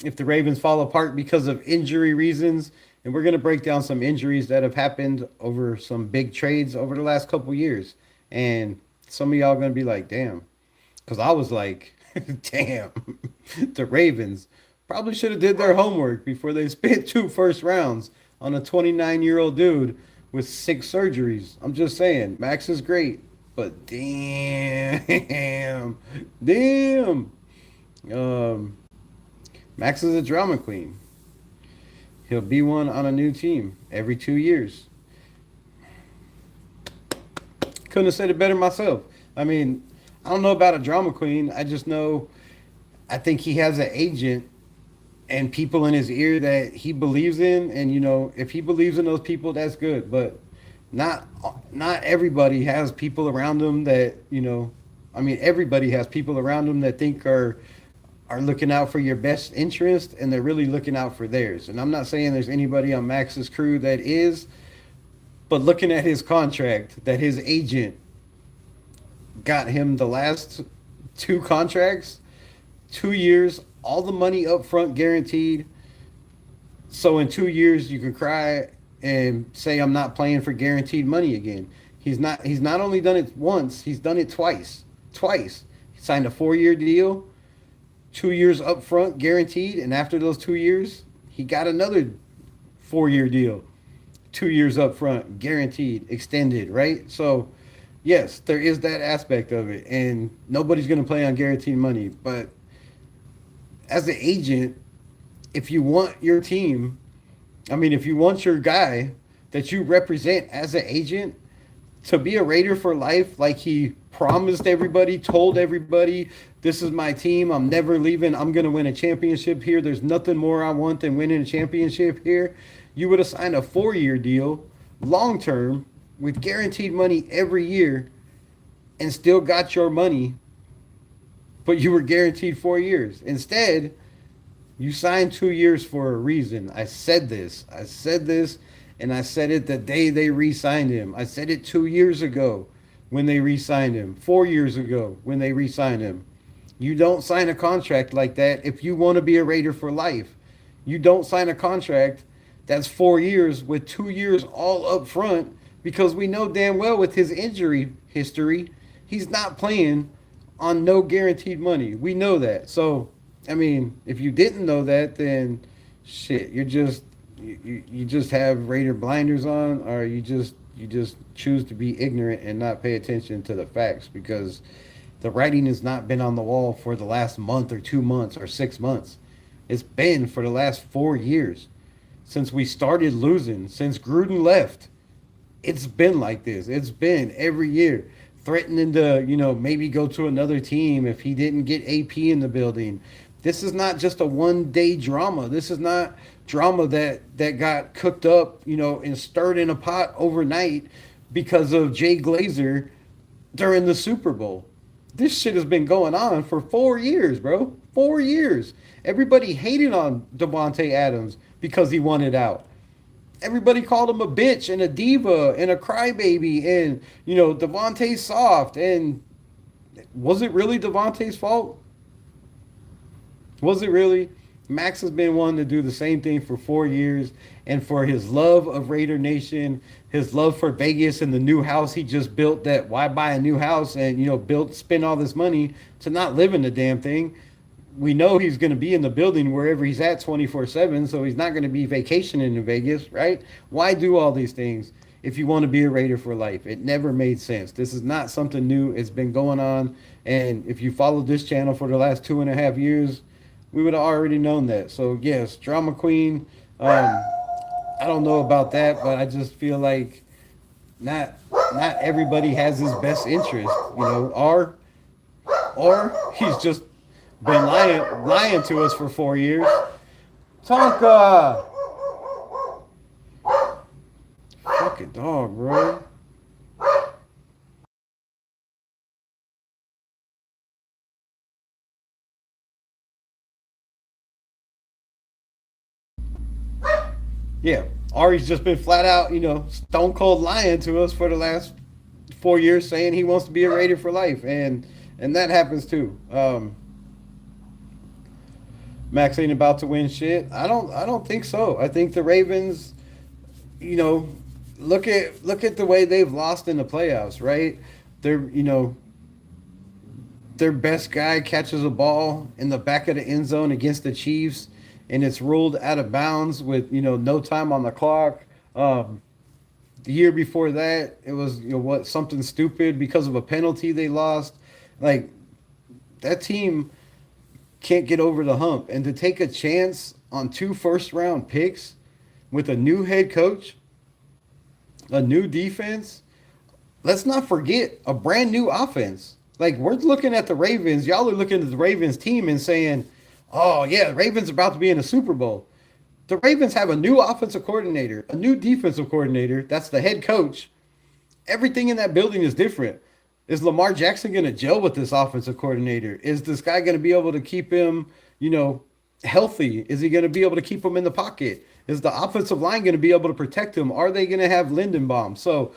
If the Ravens fall apart because of injury reasons, and we're going to break down some injuries that have happened over some big trades over the last couple years. And some of y'all going to be like, damn. Because I was like, damn, the Ravens probably should have did their homework before they spent 2 first rounds on a 29-year-old dude with 6 surgeries. I'm just saying, Max is great. But damn, damn. Um, Max is a drama queen. He'll be one on a new team every 2 years. Couldn't have said it better myself. I mean, I don't know about a drama queen. I just know I think he has an agent and people in his ear that he believes in. And, if he believes in those people, that's good. But not everybody has people around him that, everybody has people around him that think are looking out for your best interest, and they're really looking out for theirs. And I'm not saying there's anybody on Max's crew that is, but looking at his contract that his agent got him the last 2 contracts, 2 years, all the money up front guaranteed. So in 2 years you can cry and say I'm not playing for guaranteed money again. He's not only done it once, he's done it twice. Twice. He signed a 4-year deal, 2 years up front guaranteed, and after those 2 years, he got another 4-year deal, 2 years up front guaranteed, extended, right? So, yes, there is that aspect of it, and nobody's going to play on guaranteed money. But as an agent, if you want your team, if you want your guy that you represent as an agent to be a Raider for life, like he promised everybody, told everybody, this is my team. I'm never leaving. I'm going to win a championship here. There's nothing more I want than winning a championship here. You would have signed a 4 year deal, long term, with guaranteed money every year and still got your money, but you were guaranteed 4 years. Instead, you signed 2 years for a reason. I said this. I said this, and I said it the day they re signed him. I said it 2 years ago when they re signed him, 4 years ago when they re signed him. You don't sign a contract like that if you want to be a Raider for life. You don't sign a contract that's 4 years with 2 years all up front because we know damn well with his injury history, he's not playing on no guaranteed money. We know that. So, I mean, if you didn't know that, then shit, you just have Raider blinders on, or you just choose to be ignorant and not pay attention to the facts because the writing has not been on the wall for the last month or 2 months or 6 months. It's been for the last 4 years since we started losing, since Gruden left. It's been like this. It's been every year threatening to, maybe go to another team if he didn't get AP in the building. This is not just a one day drama. This is not drama that got cooked up, and stirred in a pot overnight because of Jay Glazer during the Super Bowl. This shit has been going on for 4 years, bro. 4 years. Everybody hated on Devontae Adams because he wanted out. Everybody called him a bitch and a diva and a crybaby and, Devontae's soft. And was it really Devontae's fault? Was it really? Max has been wanting to do the same thing for 4 years. And for his love of Raider Nation, his love for Vegas and the new house he just built, that why buy a new house and, spend all this money to not live in the damn thing. We know he's going to be in the building wherever he's at 24/7, so he's not going to be vacationing in Vegas, right? Why do all these things if you want to be a Raider for life? It never made sense. This is not something new. It's been going on, and if you followed this channel for the last 2.5 years, we would have already known that. So yes, drama queen. I don't know about that, but I just feel like not everybody has his best interest, or he's just been lying to us for 4 years. Tonka, fucking dog, bro. Yeah, Ari's just been flat out, stone cold lying to us for the last 4 years, saying he wants to be a Raider for life, and that happens too. Max ain't about to win shit. I don't think so. I think the Ravens, you know, look at the way they've lost in the playoffs, right? They're, their best guy catches a ball in the back of the end zone against the Chiefs, and it's ruled out of bounds with no time on the clock. The year before that, it was something stupid because of a penalty they lost. Like that team can't get over the hump, and to take a chance on 2 first round picks with a new head coach, a new defense. Let's not forget a brand new offense. Like we're looking at the Ravens, y'all are looking at the Ravens team and saying, "Oh yeah, the Ravens are about to be in a Super Bowl." The Ravens have a new offensive coordinator, a new defensive coordinator. That's the head coach. Everything in that building is different. Is Lamar Jackson going to gel with this offensive coordinator? Is this guy going to be able to keep him, healthy? Is he going to be able to keep him in the pocket? Is the offensive line going to be able to protect him? Are they going to have Lindenbaum? So,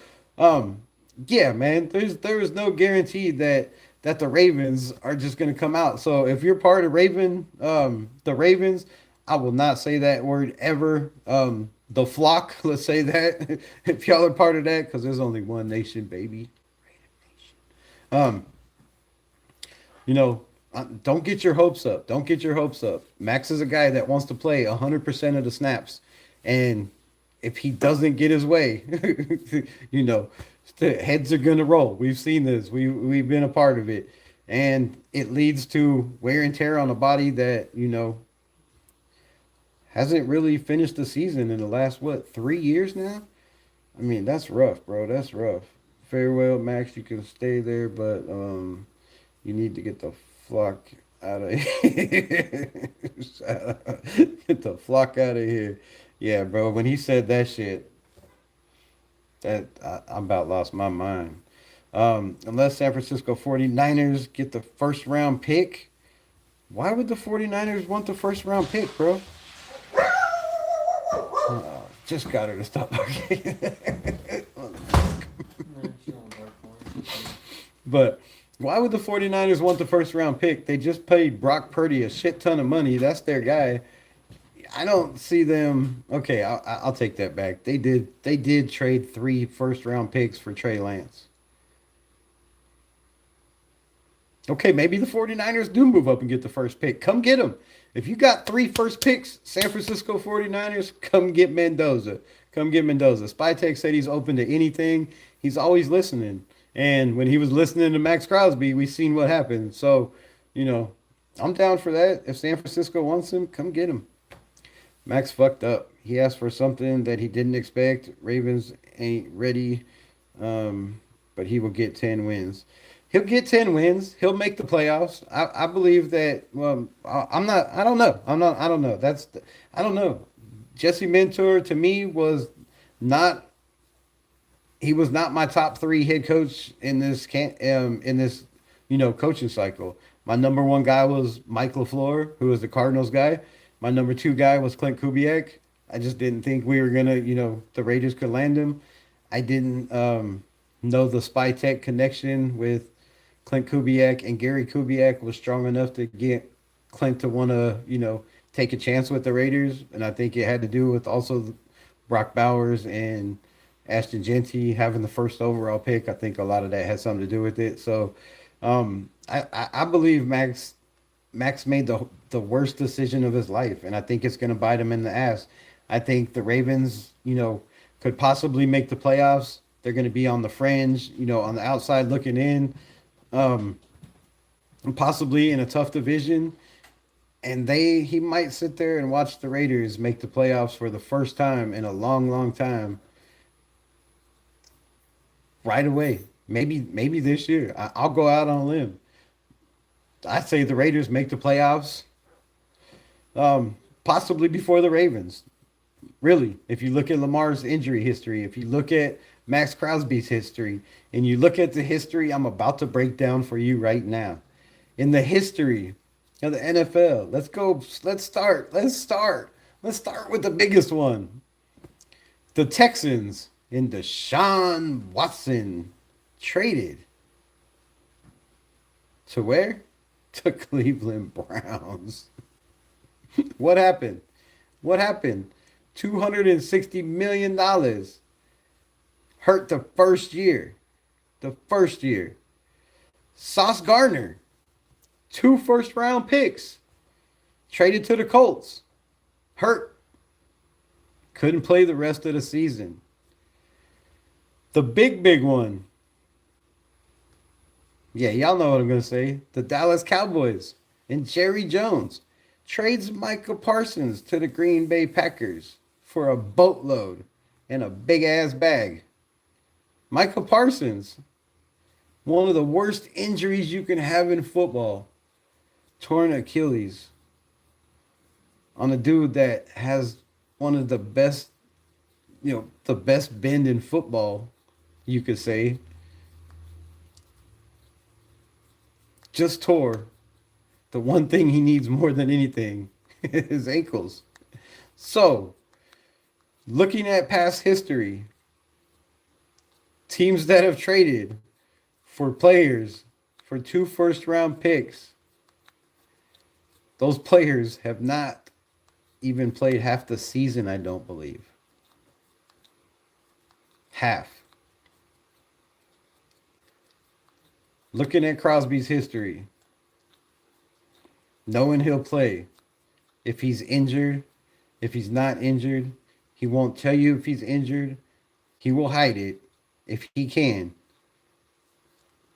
yeah, man, there is no guarantee that the Ravens are just going to come out. So if you're part of the Ravens, I will not say that word ever. The flock, let's say that if y'all are part of that, because there's only one nation, baby. Um, don't get your hopes up. Don't get your hopes up. Max is a guy that wants to play 100% of the snaps, and if he doesn't get his way, the heads are gonna roll. We've seen this. We've been a part of it, and it leads to wear and tear on a body that hasn't really finished the season in the last 3 years now. I mean, that's rough, bro. That's rough. farewell, Max. You can stay there, but you need to get the flock out of here. Get the flock out of here. Yeah, bro. When he said that shit, I about lost my mind. Unless San Francisco 49ers get the first round pick, why would the 49ers want the first round pick, bro? Just got her to stop barking. Man, she don't bark for me. But why would the 49ers want the first round pick? They just paid Brock Purdy a shit ton of money. That's their guy. I don't see them. Okay, I'll take that back. They did trade three first round picks for Trey Lance. Okay, maybe the 49ers do move up and get the first pick. Come get them. If you got three first picks, San Francisco 49ers, come get Mendoza. Come get Mendoza. Spytek said he's open to anything. He's always listening. And when he was listening to Max Crosby, we seen what happened. So, you know, I'm down for that. If San Francisco wants him, come get him. Max fucked up. He asked for something that he didn't expect. Ravens ain't ready, but he will get 10 wins. He'll get 10 wins. He'll make the playoffs. I believe that. Well, I'm not. I don't know. I'm not. I don't know. I don't know. Jesse Mentor to me was not. He was not my top three head coach in this coaching cycle. My number one guy was Mike LaFleur, who was the Cardinals guy. My number two guy was Clint Kubiak. I just didn't think we were gonna, the Raiders could land him. I didn't know the Spy Tech connection with Clint Kubiak and Gary Kubiak was strong enough to get Clint to want to, take a chance with the Raiders. And I think it had to do with also Brock Bowers and Ashton Genty having the first overall pick. I think a lot of that had something to do with it. So I believe Max made the worst decision of his life, and I think it's going to bite him in the ass. I think the Ravens, could possibly make the playoffs. They're going to be on the fringe, on the outside looking in, and possibly in a tough division. And he might sit there and watch the Raiders make the playoffs for the first time in a long, long time right away. Maybe this year. I'll go out on a limb. I say the Raiders make the playoffs, possibly before the Ravens. Really, if you look at Lamar's injury history, if you look at Max Crosby's history, and you look at the history I'm about to break down for you right now, in the history of the NFL, let's go. Let's start. Let's start with the biggest one. The Texans in Deshaun Watson traded to where? To Cleveland Browns. What happened? What happened? $260 million hurt the first year. The first year. Sauce Gardner, two first round picks, traded to the Colts. Hurt. Couldn't play the rest of the season. The big one. Yeah, y'all know what I'm going to say. The Dallas Cowboys and Jerry Jones trades Micah Parsons to the Green Bay Packers for a boatload and a big ass bag. Micah Parsons, one of the worst injuries you can have in football, torn Achilles on a dude that has one of the best, the best bend in football, you could say. Just tore the one thing he needs more than anything, his ankles. So, looking at past history, teams that have traded for players for two first round picks, those players have not even played half the season, I don't believe. Half. Looking at Crosby's history, knowing he'll play. If he's injured, if he's not injured, he won't tell you if he's injured. He will hide it if he can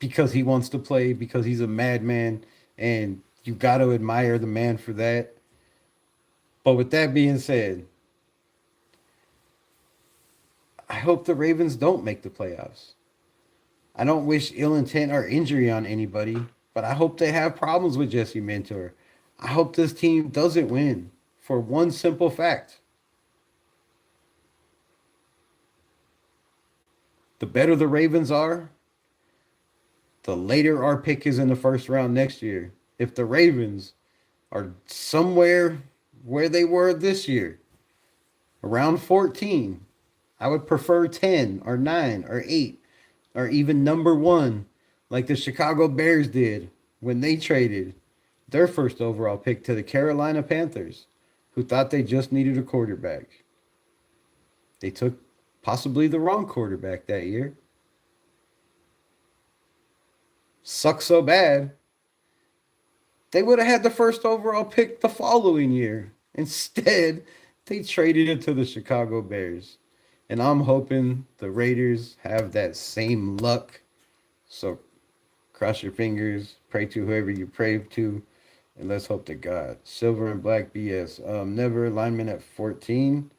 because he wants to play, because he's a madman, and you got to admire the man for that. But with that being said, I hope the Ravens don't make the playoffs. I don't wish ill intent or injury on anybody, but I hope they have problems with Jesse Mentor. I hope this team doesn't win for one simple fact. The better the Ravens are, the later our pick is in the first round next year. If the Ravens are somewhere where they were this year, around 14, I would prefer 10 or 9 or 8 or even number 1 like the Chicago Bears did when they traded their first overall pick to the Carolina Panthers, who thought they just needed a quarterback. They took possibly the wrong quarterback that year. Sucked so bad, they would have had the first overall pick the following year. Instead, they traded it to the Chicago Bears. And I'm hoping the Raiders have that same luck. So cross your fingers, pray to whoever you pray to, and let's hope to God. Silver and black BS. Never alignment at 14.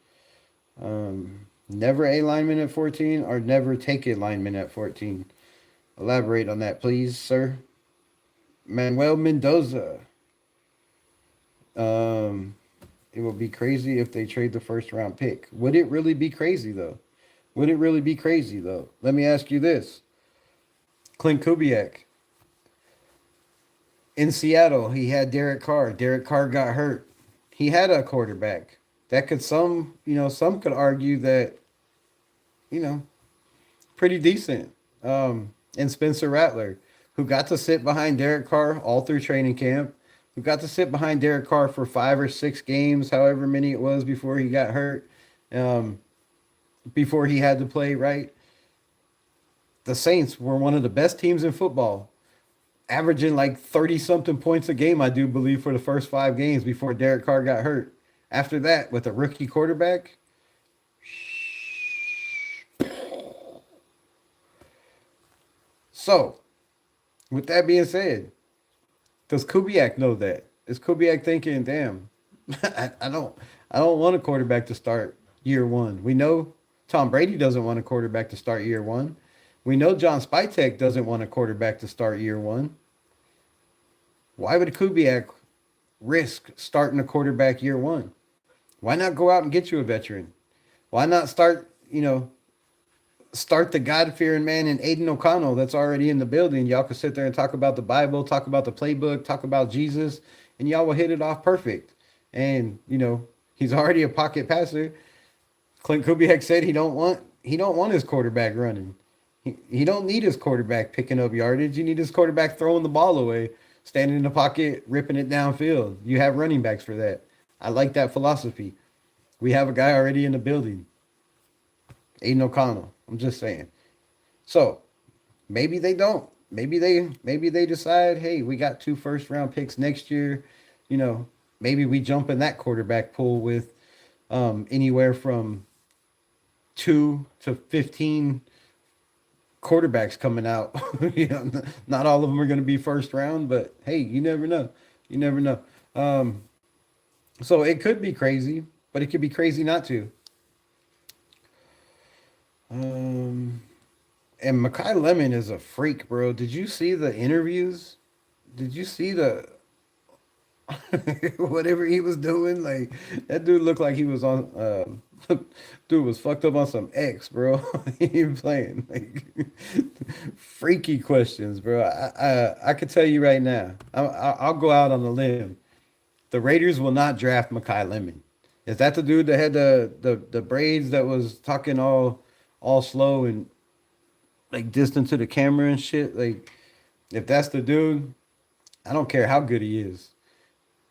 Never a lineman at 14 or never take a lineman at 14. Elaborate on that, please, sir. Manuel Mendoza. Um, it will be crazy if they trade the first round pick. Would it really be crazy though? Would it really be crazy though? Let me ask you this. Clint Kubiak in Seattle, he had Derek Carr. Derek Carr got hurt. He had a quarterback. That could some could argue that, you know, pretty decent. And Spencer Rattler, who got to sit behind Derek Carr all through training camp, who got to sit behind Derek Carr for 5 or 6 games, however many it was before he got hurt, um, before he had to play, right? The Saints were one of the best teams in football, averaging like 30 something points a game, I do believe, for the first 5 games before Derek Carr got hurt. After that, with a rookie quarterback, so with that being said, does Kubiak know that? Is Kubiak thinking, damn, I don't want a quarterback to start year one. We know Tom Brady doesn't want a quarterback to start year one. We know John Spytek doesn't want a quarterback to start year one. Why would Kubiak risk starting a quarterback year one? Why not go out and get you a veteran? Why not start the God-fearing man in Aiden O'Connell that's already in the building? Y'all can sit there and talk about the Bible, talk about the playbook, talk about Jesus, and y'all will hit it off perfect. And he's already a pocket passer. Clint Kubiak said he don't want his quarterback running. He don't need his quarterback picking up yardage. You need his quarterback throwing the ball away, standing in the pocket, ripping it downfield. You have running backs for that. I like that philosophy. We have a guy already in the building, Aiden O'Connell. I'm just saying. So maybe they don't. Maybe they decide, hey, we got 2 first round picks next year. Maybe we jump in that quarterback pool with anywhere from 2 to 15 quarterbacks coming out. Not all of them are going to be first round, but hey, you never know. You never know. So it could be crazy, but it could be crazy not to. Um, and Makai Lemon is a freak, bro. Did you see the interviews? Did you see the whatever he was doing? Like that dude looked like he was on. Dude was fucked up on some X, bro. He ain't playing like freaky questions, bro. I could tell you right now. I'll go out on a limb. The Raiders will not draft Makai Lemon. Is that the dude that had the braids that was talking all slow and like distant to the camera and shit? Like, if that's the dude, I don't care how good he is.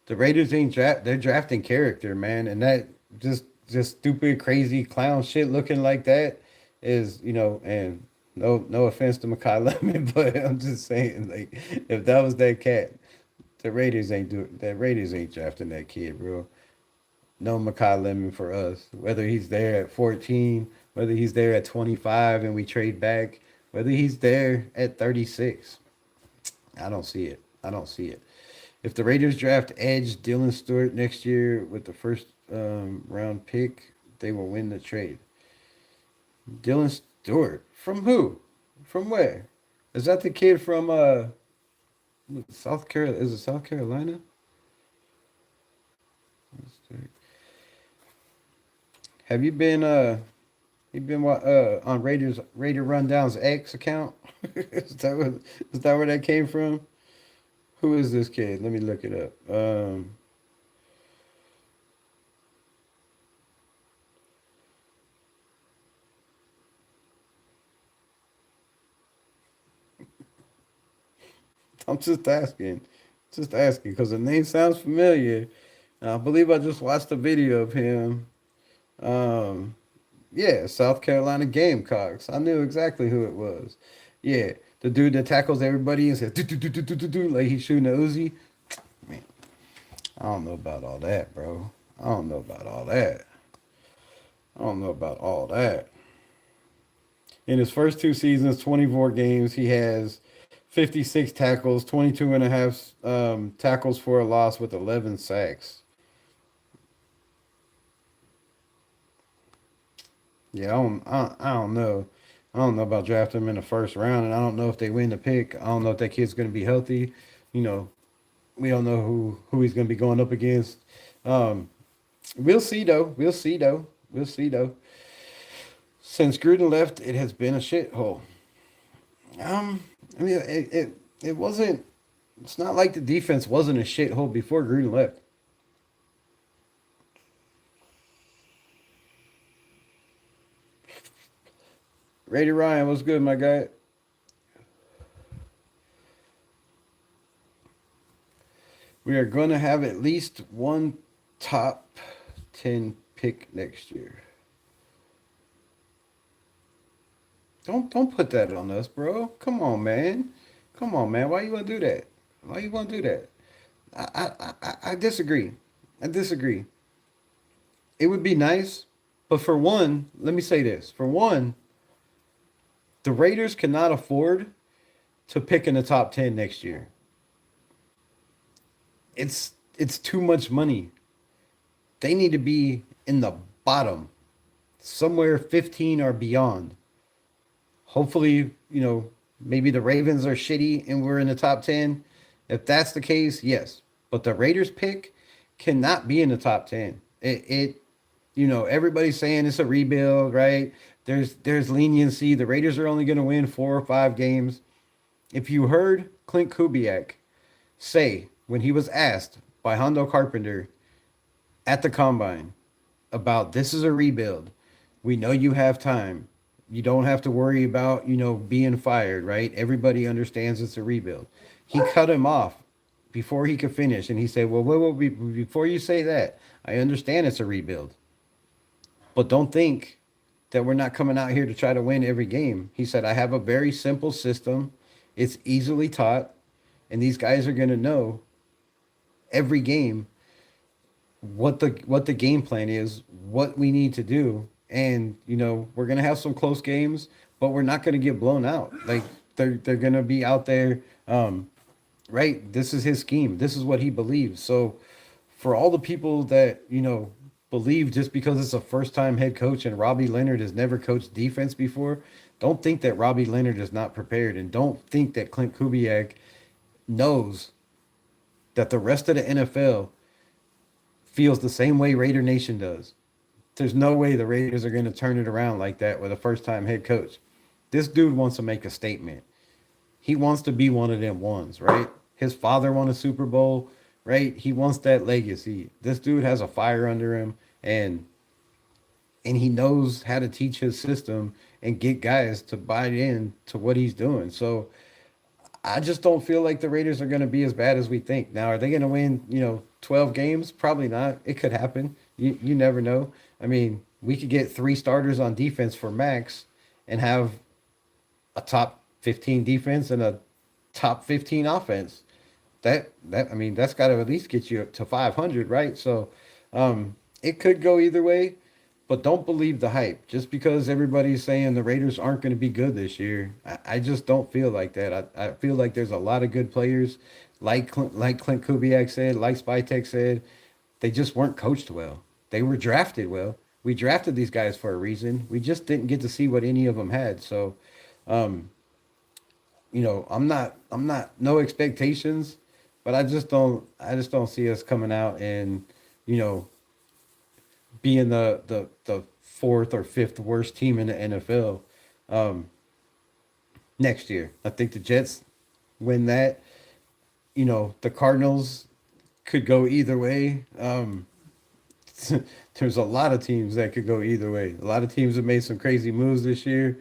The Raiders ain't they're drafting character, man, and that just stupid, crazy clown shit looking like that is, and no offense to Makai Lemon, but I'm just saying, like, if that was that cat, the Raiders ain't drafting that kid, bro. No Makai Lemon for us. Whether he's there at 14, whether he's there at 25 and we trade back, whether he's there at 36. I don't see it. I don't see it. If the Raiders draft edge Dylan Stewart next year with the first round pick, they will win the trade. Dylan Stewart from who? From where? Is that the kid from South Carolina? Is it South Carolina? Have you been on Raider Rundown's X account? is that what is that where that came from? Who is this kid? Let me look it up. I'm just asking because the name sounds familiar. I believe I just watched a video of him. Um, yeah, South Carolina Gamecocks. I knew exactly who it was. Yeah, the dude that tackles everybody and says do do do do do do do like he's shooting a Uzi. Man, I don't know about all that, bro. I don't know about all that. I don't know about all that. In his first two seasons, 24 games, he has 56 tackles, 22 and a half tackles for a loss with 11 sacks. Yeah, I don't know. I don't know about drafting him in the first round, and I don't know if they win the pick. I don't know if that kid's going to be healthy. You know, we don't know who he's going to be going up against. Um, we'll see though. We'll see though. We'll see though. Since Gruden left, it has been a shithole. Um, I mean, it wasn't. It's not like the defense wasn't a shithole before Gruden left. Rady Ryan, what's good, my guy? We are going to have at least one top 10 pick next year. Don't put that on us, bro. Come on, man. Come on, man. Why you want to do that? Why you want to do that? I disagree. I disagree. It would be nice, but for one, let me say this. For one, the Raiders cannot afford to pick in the top 10 next year. It's too much money. They need to be in the bottom, somewhere 15 or beyond. Hopefully, maybe the Ravens are shitty and we're in the top 10. If that's the case, yes. But the Raiders pick cannot be in the top 10. Everybody's saying it's a rebuild, right? There's leniency. The Raiders are only going to win 4 or 5 games. If you heard Clint Kubiak say when he was asked by Hondo Carpenter at the combine about this is a rebuild. We know you have time. You don't have to worry about, being fired, right? Everybody understands it's a rebuild. He cut him off before he could finish and he said, "Well, before you say that, I understand it's a rebuild. But don't think that we're not coming out here to try to win every game." He said, "I have a very simple system. It's easily taught, and these guys are going to know every game what the game plan is, what we need to do, and we're gonna have some close games, but we're not gonna get blown out. Like they're gonna be out there, right? This is his scheme. This is what he believes. So for all the people that believe just because it's a first time head coach and Robbie Leonard has never coached defense before, don't think that Robbie Leonard is not prepared, and don't think that Clint Kubiak knows that the rest of the NFL feels the same way Raider Nation does. There's no way the Raiders are going to turn it around like that with a first time head coach. This dude wants to make a statement. He wants to be one of them ones, right? His father won a Super Bowl, right? He wants that legacy. This dude has a fire under him, and he knows how to teach his system and get guys to buy in to what he's doing. So I just don't feel like the Raiders are going to be as bad as we think. Now, are they going to win, 12 games? Probably not. It could happen. You never know. I mean, we could get 3 starters on defense for Max and have a top 15 defense and a top 15 offense. I mean, that's got to at least get you up to 500, right? So, it could go either way. But don't believe the hype. Just because everybody's saying the Raiders aren't going to be good this year, I just don't feel like that. I feel like there's a lot of good players, like Clint Kubiak said, like Spytek said, they just weren't coached well. They were drafted well. We drafted these guys for a reason. We just didn't get to see what any of them had. So, I'm not no expectations, but I just don't see us coming out and, you know, being the fourth or fifth worst team in the NFL um, next year. I think the Jets win that. The Cardinals could go either way. There's a lot of teams that could go either way. A lot of teams have made some crazy moves this year.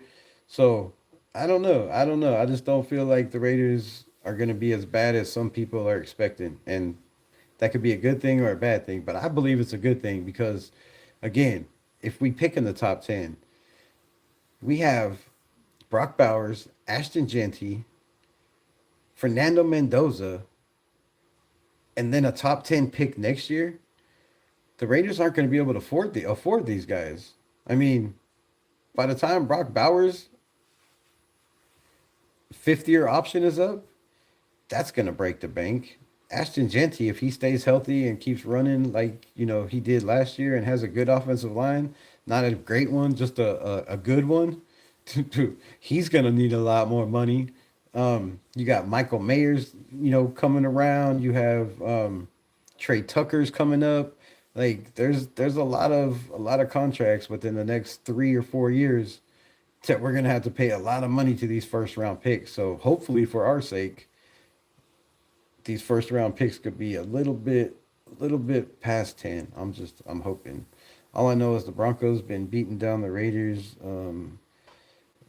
So I don't know. I don't know. I just don't feel like the Raiders are going to be as bad as some people are expecting. And that could be a good thing or a bad thing. But I believe it's a good thing because, again, if we pick in the top 10, we have Brock Bowers, Ashton Genty, Fernando Mendoza, and then a top 10 pick next year. The Raiders aren't going to be able to afford these guys. I mean, by the time Brock Bowers' fifth year option is up, that's going to break the bank. Ashton Genty, if he stays healthy and keeps running like he did last year and has a good offensive line, not a great one, just a good one, he's going to need a lot more money. You got Michael Mayers, coming around. You have Trey Tucker's coming up. Like there's a lot of contracts within the next 3 or 4 years that we're gonna have to pay a lot of money to these first round picks. So hopefully for our sake, these first round picks could be a little bit past 10. I'm hoping. All I know is the Broncos been beating down the Raiders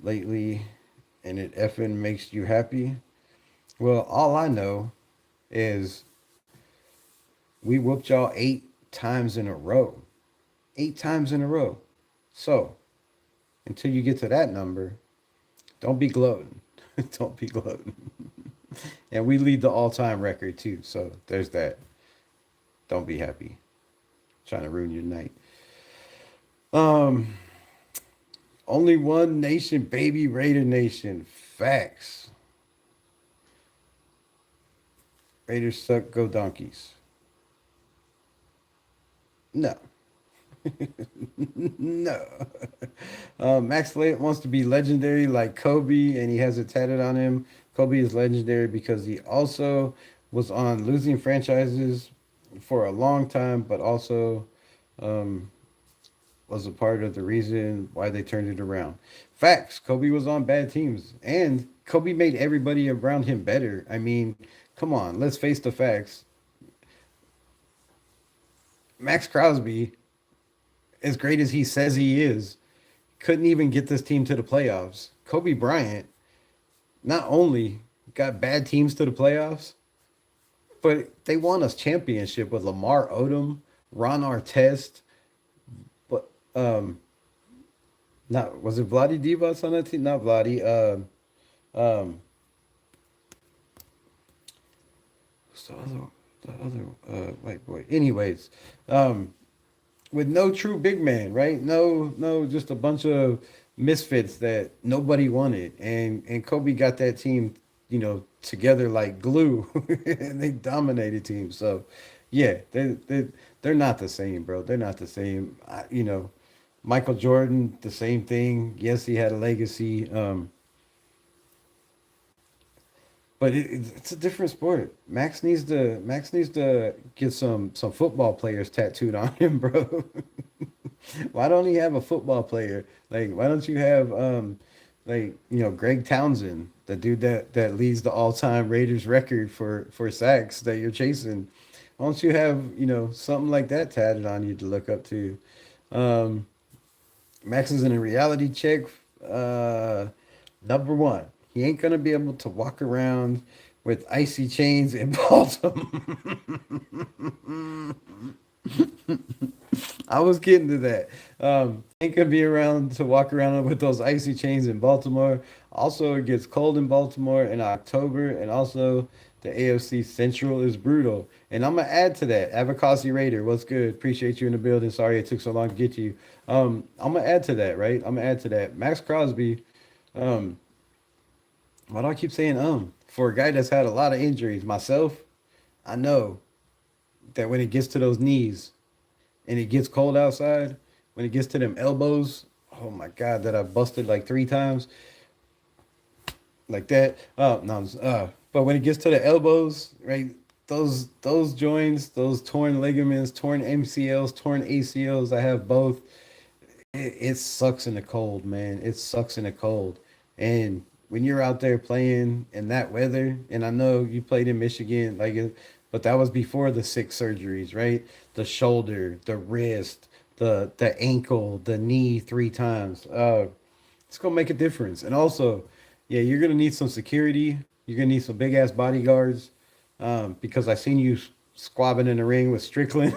lately, and it effing makes you happy. Well, all I know is we whooped y'all 8 times in a row. 8 times in a row. So until you get to that number, don't be gloating. Don't be gloating. And we lead the all-time record too. So there's that. Don't be happy. Trying to ruin your night. Um, Only one nation, baby, Raider Nation. Facts. Raiders suck. Go donkeys. No. No. Max wants to be legendary like Kobe, and he has it tatted on him. Kobe is legendary because he also was on losing franchises for a long time, but also um, was a part of the reason why they turned it around. Facts. Kobe was on bad teams, and Kobe made everybody around him better. I mean, come on, let's face the facts. Max Crosby, as great as he says he is, couldn't even get this team to the playoffs. Kobe Bryant not only got bad teams to the playoffs, but they won us championship with Lamar Odom, Ron Artest, but not was it Vladi Divac on that team? Not Vladi. Um, what's the other white boy? Anyways, um, with no true big man, right? No, just a bunch of misfits that nobody wanted, and Kobe got that team, together like glue, and they dominated teams. So, yeah, they're not the same, bro. They're not the same. Michael Jordan, the same thing. Yes, he had a legacy, but it's a different sport. Max needs to get some football players tattooed on him, bro. Why don't he have a football player? Like, why don't you have Greg Townsend, the dude that leads the all-time Raiders record for sacks that you're chasing? Why don't you have, something like that tatted on you to look up to? Um, Max is in a reality check. Uh, Number one, he ain't gonna be able to walk around with icy chains in Baltimore. I was getting to that. Ain't gonna be around to walk around with those icy chains in Baltimore. Also, it gets cold in Baltimore in October, and also the AFC Central is brutal. And I'm gonna add to that. Avocasi Raider, what's good? Appreciate you in the building. Sorry it took so long to get to you. I'm gonna add to that, right? I'm gonna add to that. Max Crosby. Um, why do I keep saying For a guy that's had a lot of injuries, myself, I know that when it gets to those knees and it gets cold outside, when it gets to them elbows, oh my God, that I busted like 3 times. like that. No, but when it gets to the elbows, right? Those joints, those torn ligaments, torn MCLs, torn ACLs. I have both. It sucks in the cold, man. It sucks in the cold. And when you're out there playing in that weather, and I know you played in Michigan, but that was before the six surgeries, right? The shoulder, the wrist, the ankle, the knee three times. It's gonna make a difference. And also, yeah, you're gonna need some security. You're gonna need some big ass bodyguards, because I seen you squabbing in the ring with Strickland.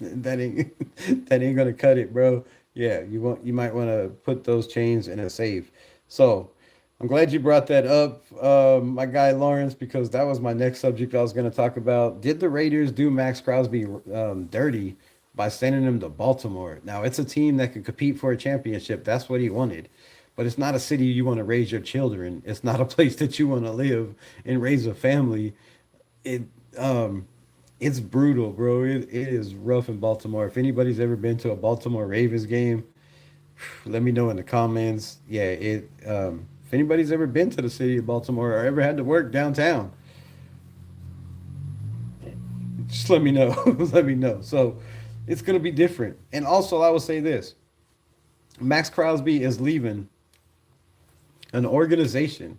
that ain't gonna cut it, bro. Yeah, you might want to put those chains in a safe. So I'm glad you brought that up, my guy Lawrence, because that was my next subject I was gonna talk about. Did the Raiders do Max Crosby dirty by sending him to Baltimore? Now it's a team that could compete for a championship. That's what he wanted. But it's not a city you want to raise your children. It's not a place that you want to live and raise a family. It um it's brutal, bro. It is rough in Baltimore. If anybody's ever been to a Baltimore Ravens game, let me know in the comments. Yeah, if anybody's ever been to the city of Baltimore or ever had to work downtown, just let me know. Let me know. So it's gonna be different. And also, I will say this: Max Crosby is leaving an organization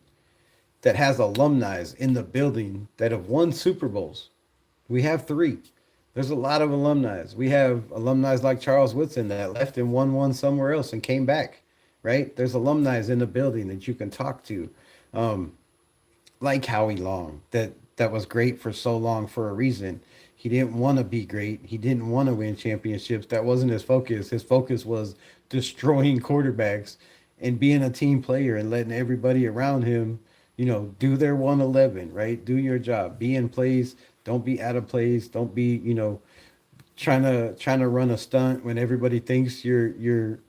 that has alumni in the building that have won Super Bowls. We have three. There's a lot of alumni. We have alumni like Charles Woodson that left and won one somewhere else and came back, right? There's alumni in the building that you can talk to, um, like Howie Long, that was great for so long for a reason. He didn't want to be great. He didn't want to win championships. That wasn't his focus. His focus was destroying quarterbacks and being a team player and letting everybody around him, do their 111, right? Do your job. Be in place. Don't be out of place. Don't be, trying to run a stunt when everybody thinks you're you're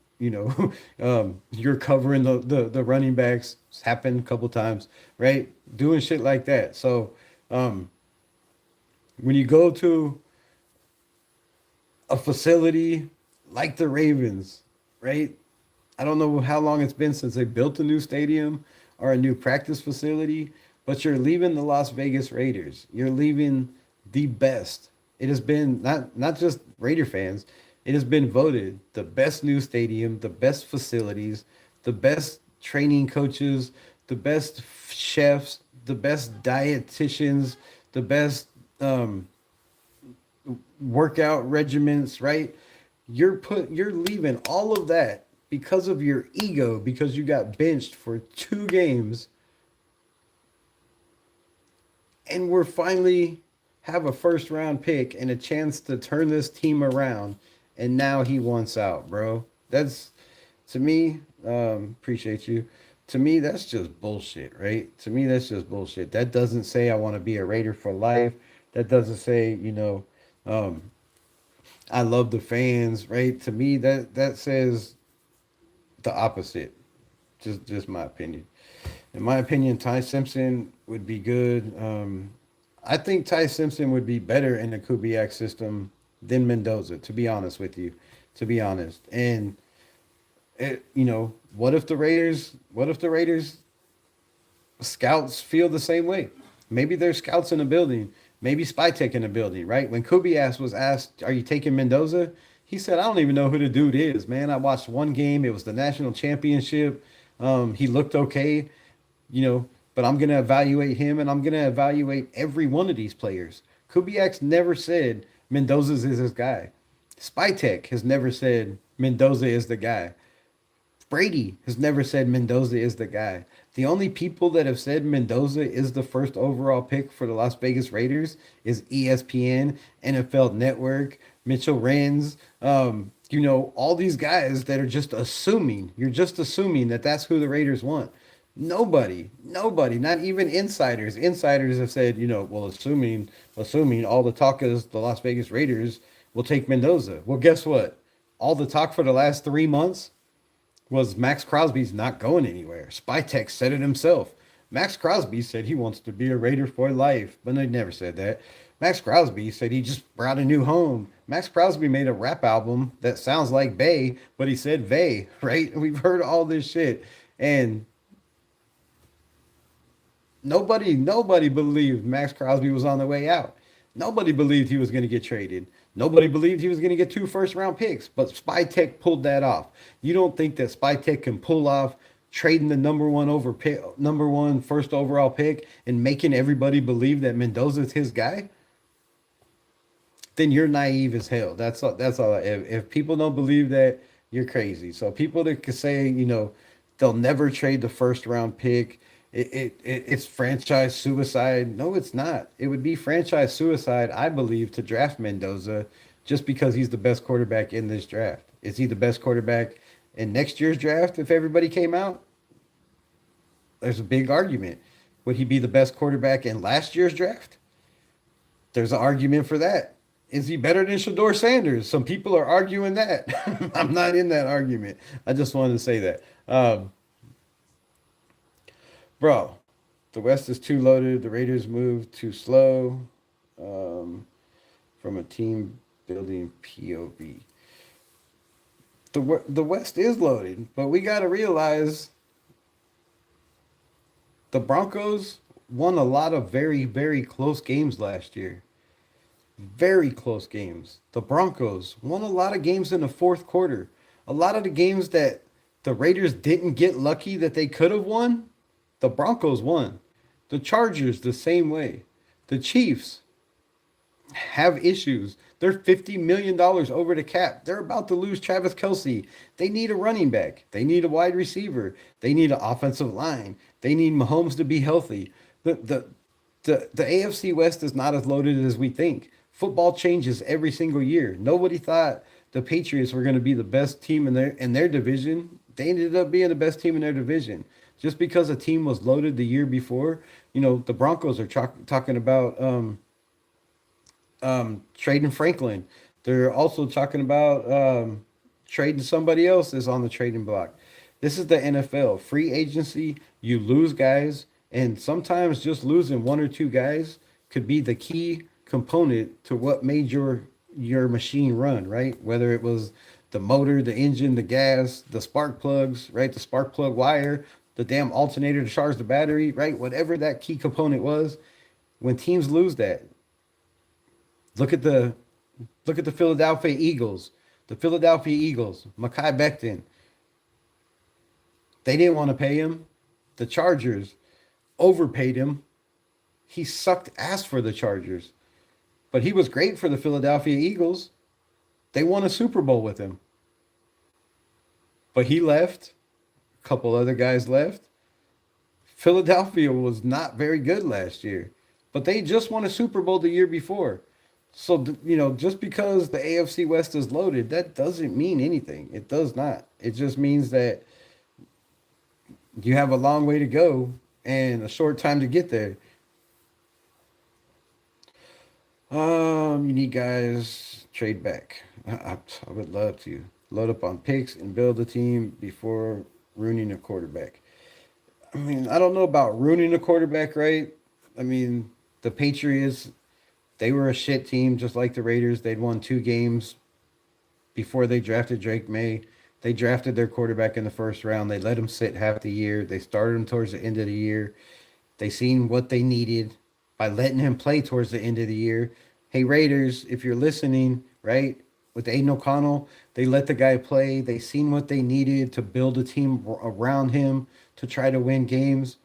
covering the running backs. It's happened a couple times, right? Doing shit like that. So um, when you go to a facility like the Ravens, right? I don't know how long it's been since they built a new stadium or a new practice facility, but you're leaving the Las Vegas Raiders. You're leaving the best. It has been not just Raider fans. It has been voted the best new stadium, the best facilities, the best training coaches, the best chefs, the best dietitians, the best um, workout regimens, right? You're leaving all of that because of your ego, because you got benched for two games, and we're finally have a first round pick and a chance to turn this team around, and now he wants out, bro. That's to me, appreciate you. To me, that's just bullshit, right? To me, that's just bullshit. That doesn't say I want to be a Raider for life. That doesn't say, um, I love the fans, right? To me, that says the opposite. Just my opinion. In my opinion, Ty Simpson would be good. I think Ty Simpson would be better in the Kubiak system than Mendoza, to be honest with you. To be honest. And what if the Raiders scouts feel the same way? Maybe there's scouts in the building, maybe spy tech in the building, right? When Kubiak was asked, "Are you taking Mendoza?" He said, "I don't even know who the dude is, man. I watched one game. It was the national championship. He looked okay, but I'm gonna evaluate him, and I'm gonna evaluate every one of these players." Kubiak's never said Mendoza's is his guy. Spytek has never said Mendoza is the guy. Brady has never said Mendoza is the guy. The only people that have said Mendoza is the first overall pick for the Las Vegas Raiders is ESPN, NFL Network, Mitchell Renz, all these guys that are just assuming. You're just assuming that that's who the Raiders want. Nobody, not even insiders. Insiders have said, well, assuming all the talk is the Las Vegas Raiders will take Mendoza. Well, guess what? All the talk for the last 3 months was Max Crosby's not going anywhere. Spytek said it himself. Max Crosby said he wants to be a Raider for life, but they never said that. Max Crosby said he just brought a new home. Max Crosby made a rap album that sounds like Bay, but he said Vay, right? We've heard all this shit. And Nobody believed Max Crosby was on the way out. Nobody believed he was going to get traded. Nobody believed he was going to get 2 first round picks. But Spy Tech pulled that off. You don't think that Spy Tech can pull off trading the number one first overall pick, and making everybody believe that Mendoza's his guy? Then you're naive as hell. That's all. If people don't believe that, you're crazy. So people that can say, they'll never trade the first round pick, it's franchise suicide. No, it's not. It would be franchise suicide, I believe, to draft Mendoza just because he's the best quarterback in this draft. Is he the best quarterback in next year's draft if everybody came out? There's a big argument. Would he be the best quarterback in last year's draft? There's an argument for that. Is he better than Shador Sanders? Some people are arguing that. I'm not in that argument. I just wanted to say that. Bro, the West is too loaded. The Raiders move too slow, um, from a team building POV. The West is loaded, but we got to realize the Broncos won a lot of very, very close games last year. Very close games. The Broncos won a lot of games in the fourth quarter. A lot of the games that the Raiders didn't get lucky that they could have won, the Broncos won. The Chargers, the same way. The Chiefs have issues. They're $50 million over the cap. They're about to lose Travis Kelsey. They need a running back. They need a wide receiver. They need an offensive line. They need Mahomes to be healthy. The AFC West is not as loaded as we think. Football changes every single year. Nobody thought the Patriots were going to be the best team in their division. They ended up being the best team in their division. Just because a team was loaded the year before, the Broncos are talking about trading Franklin. They're also talking about trading somebody else that's on the trading block. This is the NFL. Free agency, you lose guys, and sometimes just losing one or two guys could be the key component to what made your machine run, right? Whether it was the motor, the engine, the gas, the spark plugs, right? The spark plug wire, the damn alternator to charge the battery, right? Whatever that key component was, when teams lose that, look at the Philadelphia Eagles. The Philadelphia Eagles, Mekhi Becton, they didn't want to pay him. The Chargers overpaid him. He sucked ass for the Chargers, but he was great for the Philadelphia Eagles. They won a Super Bowl with him, but he left. A couple other guys left. Philadelphia was not very good last year, but they just won a Super Bowl the year before. So, just because the AFC West is loaded, that doesn't mean anything. It does not. It just means that you have a long way to go and a short time to get there. You need guys trade back. I would love to load up on picks and build a team before ruining a quarterback. I mean, I don't know about ruining a quarterback, right? I mean, the Patriots, they were a shit team, just like the Raiders. They'd won 2 games before they drafted Drake May. They drafted their quarterback in the first round. They let him sit half the year. They started him towards the end of the year. They seen what they needed by letting him play towards the end of the year. Hey, Raiders, if you're listening, right, with Aiden O'Connell, they let the guy play. They seen what they needed to build a team around him to try to win games.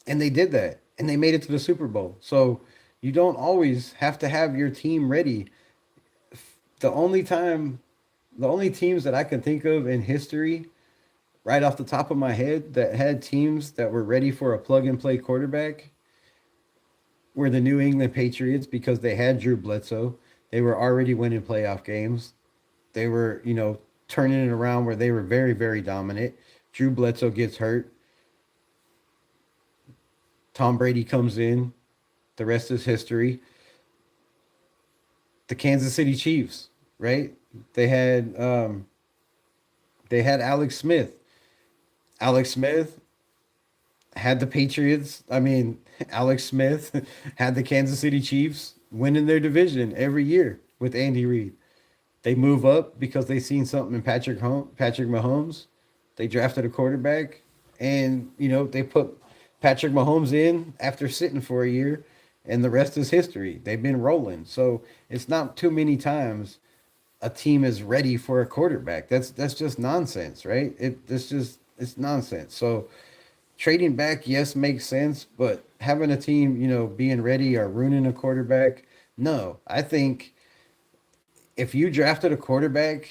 And they did that. And they made it to the Super Bowl. So you don't always have to have your team ready. The only time, the only teams that I can think of in history, right off the top of my head, that had teams that were ready for a plug and play quarterback were the New England Patriots, because they had Drew Bledsoe. They were already winning playoff games. They were, turning it around where they were very, very dominant. Drew Bledsoe gets hurt. Tom Brady comes in. The rest is history. The Kansas City Chiefs, right? They had Alex Smith. Alex Smith had the Patriots. I mean, Alex Smith had the Kansas City Chiefs winning their division every year with Andy Reid. They move up because they seen something in Patrick Mahomes. They drafted a quarterback, and they put Patrick Mahomes in after sitting for a year, and the rest is history. They've been rolling. So it's not too many times a team is ready for a quarterback. That's just nonsense, right? It's nonsense. So trading back, yes, makes sense, but having a team, being ready or ruining a quarterback, no. I think if you drafted a quarterback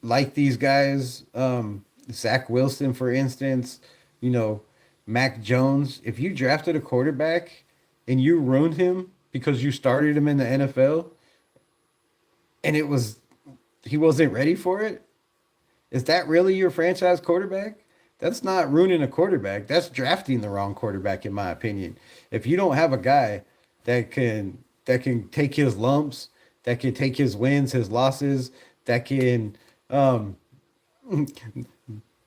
like these guys, Zach Wilson, for instance, you know, Mac Jones, if you drafted a quarterback and you ruined him because you started him in the NFL and he wasn't ready for it, is that really your franchise quarterback? That's not ruining a quarterback. That's drafting the wrong quarterback, in my opinion. If you don't have a guy that can take his lumps, that can take his wins, his losses, that can um,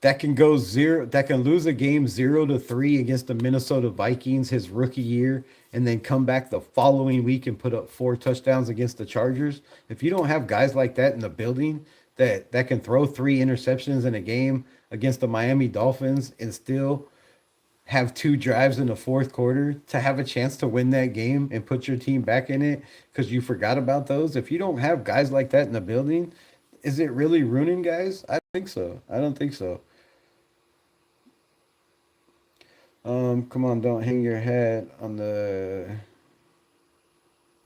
that can go zero, that can lose a game 0-3 against the Minnesota Vikings his rookie year, and then come back the following week and put up 4 touchdowns against the Chargers. If you don't have guys like that in the building that can throw 3 interceptions in a game against the Miami Dolphins and still have 2 drives in the fourth quarter to have a chance to win that game and put your team back in it because you forgot about those. If you don't have guys like that in the building, is it really ruining guys? I don't think so. I don't think so. Come on, don't hang your hat on the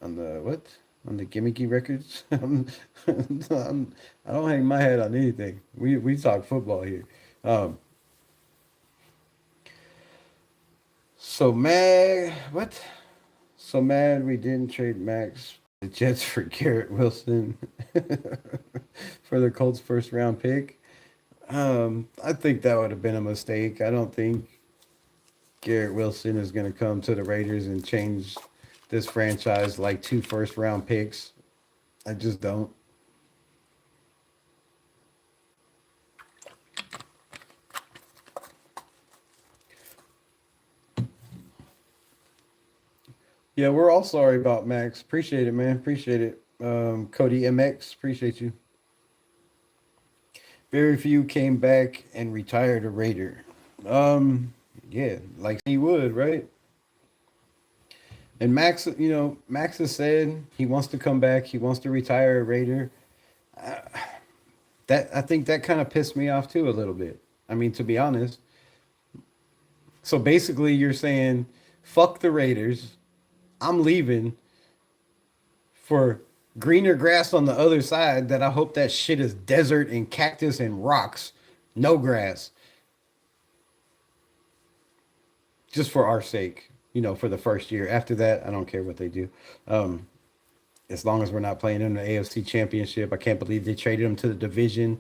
what? On the gimmicky records. I don't hang my hat on anything. We talk football here. Um, so mad. What? So mad we didn't trade Max the Jets for Garrett Wilson for the Colts' first round pick. I think that would have been a mistake. I don't think Garrett Wilson is going to come to the Raiders and change this franchise like 2 first round picks. I just don't. Yeah, we're all sorry about Max. Appreciate it, man. Appreciate it. Cody MX, appreciate you. Very few came back and retired a Raider. Yeah, like he would, right? And Max, Max has said he wants to come back. He wants to retire a Raider. That I think that kind of pissed me off too a little bit. I mean, to be honest. So basically, you're saying, "Fuck the Raiders. I'm leaving for greener grass on the other side. That I hope that shit is desert and cactus and rocks, no grass, just for our sake." For the first year. After that, I don't care what they do. Um, as long as we're not playing in the AFC Championship, I can't believe they traded him to the division.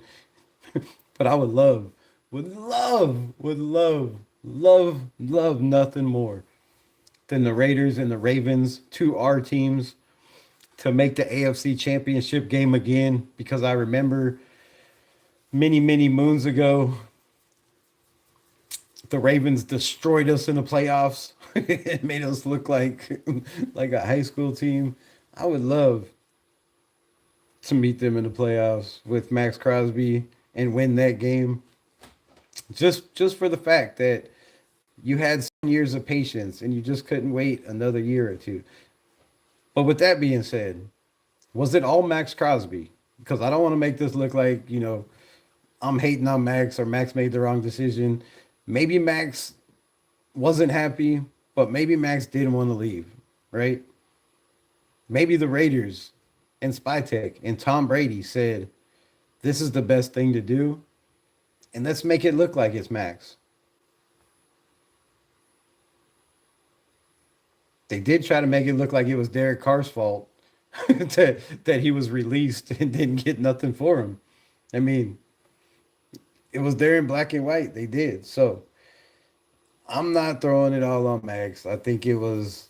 But I would love nothing more than the Raiders and the Ravens, to our teams, to make the AFC Championship game again. Because I remember many, many moons ago, the Ravens destroyed us in the playoffs. It made us look like a high school team. I would love to meet them in the playoffs with Max Crosby and win that game. Just for the fact that you had some years of patience and you just couldn't wait another year or two. But with that being said, was it all Max Crosby? Because I don't want to make this look like, I'm hating on Max or Max made the wrong decision. Maybe Max wasn't happy, but maybe Max didn't want to leave, right? Maybe the Raiders and Spytech and Tom Brady said, this is the best thing to do, and let's make it look like it's Max. They did try to make it look like it was Derek Carr's fault that he was released and didn't get nothing for him. I mean, it was there in black and white. They did. So I'm not throwing it all on Max. I think it was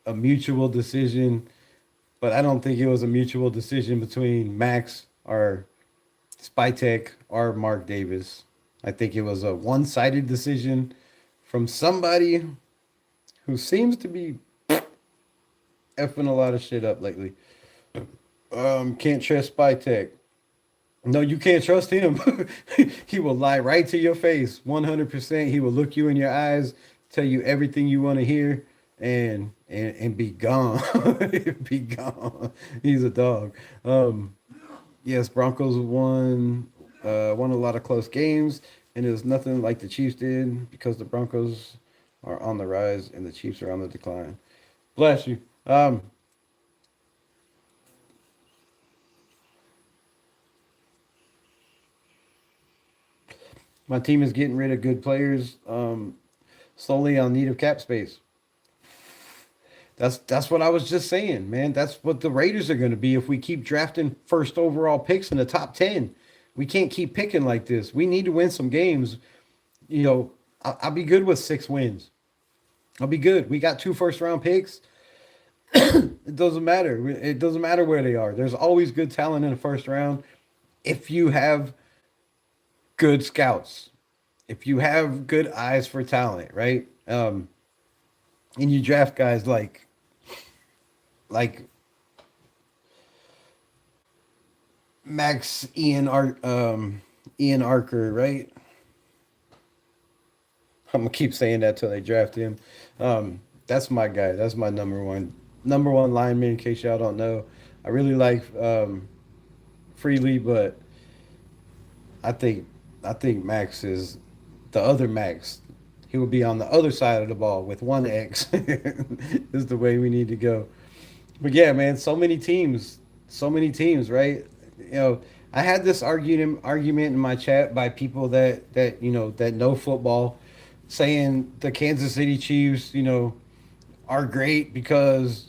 a mutual decision, but I don't think it was a mutual decision between Max or Spytech or Mark Davis. I think it was a one-sided decision from somebody who seems to be effing a lot of shit up lately. Can't trust Spytech. No, you can't trust him. He will lie right to your face. 100%. He will look you in your eyes, tell you everything you want to hear, and be gone. Be gone. He's a dog. Yes, Broncos won a lot of close games, and it was nothing like the Chiefs did because the Broncos are on the rise and the Chiefs are on the decline. Bless you. My team is getting rid of good players solely on need of cap space. That's what I was just saying, man. That's what the Raiders are going to be if we keep drafting first overall picks in the top 10. We can't keep picking like this. We need to win some games. I'll be good with 6 wins. I'll be good. We got 2 first round picks. It doesn't matter. It doesn't matter where they are. There's always good talent in the first round if you have good scouts, if you have good eyes for talent, right? And you draft guys like Ian Archer, right? I'm gonna keep saying that till they draft him. That's my guy. That's my number one lineman. In case y'all don't know, I really like Freely, but I think I think Max is the other Max. He will be on the other side of the ball with one X. Is the way we need to go. But yeah, man, so many teams, right? You know, I had this argument in my chat by people that know football, saying the Kansas City Chiefs, are great because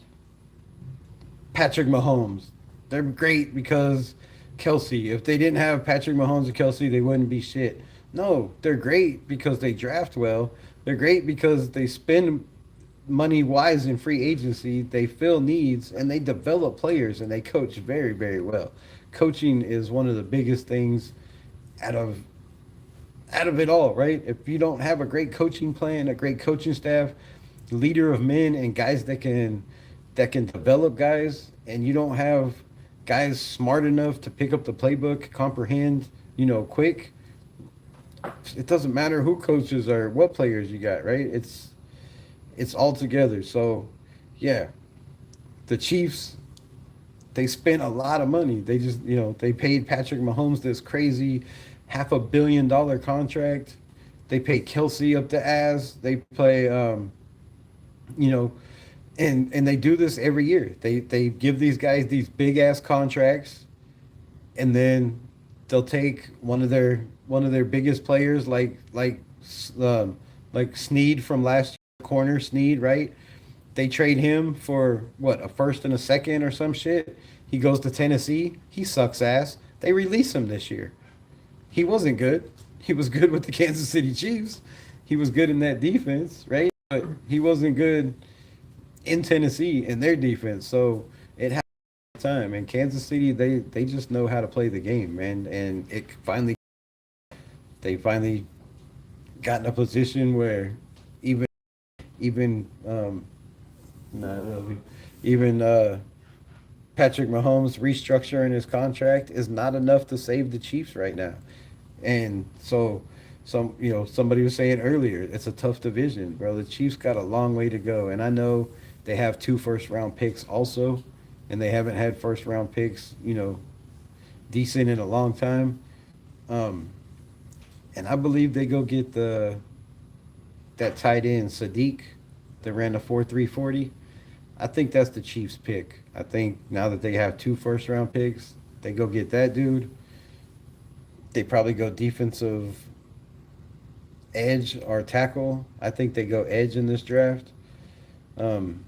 Patrick Mahomes. They're great because Kelsey. If they didn't have Patrick Mahomes and Kelsey, they wouldn't be shit. No, they're great because they draft well. They're great because they spend money wise in free agency. They fill needs and they develop players and they coach very, very well. Coaching is one of the biggest things out of out of it all, right? If you don't have a great coaching plan, a great coaching staff, leader of men and guys that can develop guys, and you don't have guys smart enough to pick up the playbook, comprehend, quick, it doesn't matter who coaches or what players you got, right? It's all together. So, yeah, the Chiefs, they spent a lot of money. They just, they paid Patrick Mahomes this crazy $500 million contract. They pay Kelsey up the ass. They play, you know, and they do this every year. They give these guys these big ass contracts, and then they'll take one of their biggest players like Sneed from last year, corner Sneed, right? They trade him for what, a first and a second or some shit. He goes to Tennessee. He sucks ass. They release him this year. He wasn't good. He was good with the Kansas City Chiefs. He was good in that defense, right? But he wasn't good in Tennessee in their defense. So it happened time. And Kansas City, they just know how to play the game, man. And they finally got in a position where even even not really, even Patrick Mahomes restructuring his contract is not enough to save the Chiefs right now. And so somebody was saying earlier, it's a tough division, bro. The Chiefs got a long way to go. And I know they have 2 first round picks also, and they haven't had first round picks, decent in a long time. Um, and I believe they go get the that tight end Sadiq that ran the 4.340. I think that's the Chiefs pick. I think now that they have 2 first round picks, they go get that dude. They probably go defensive edge or tackle. I think they go edge in this draft, um,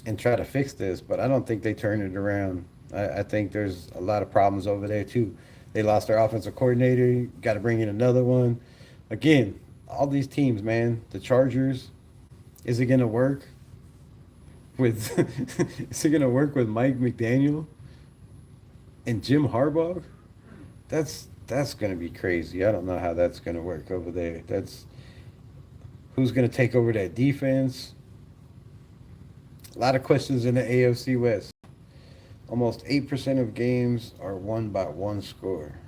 and try to fix this, but I don't think they turn it around. I think there's a lot of problems over there too. They lost their offensive coordinator. Got to bring in another one. Again, all these teams, man. The Chargers. Is it gonna work with? Is it gonna work with Mike McDaniel and Jim Harbaugh? That's gonna be crazy. I don't know how that's gonna work over there. That's who's gonna take over that defense. A lot of questions in the AFC West. Almost 8% of games are won by one score.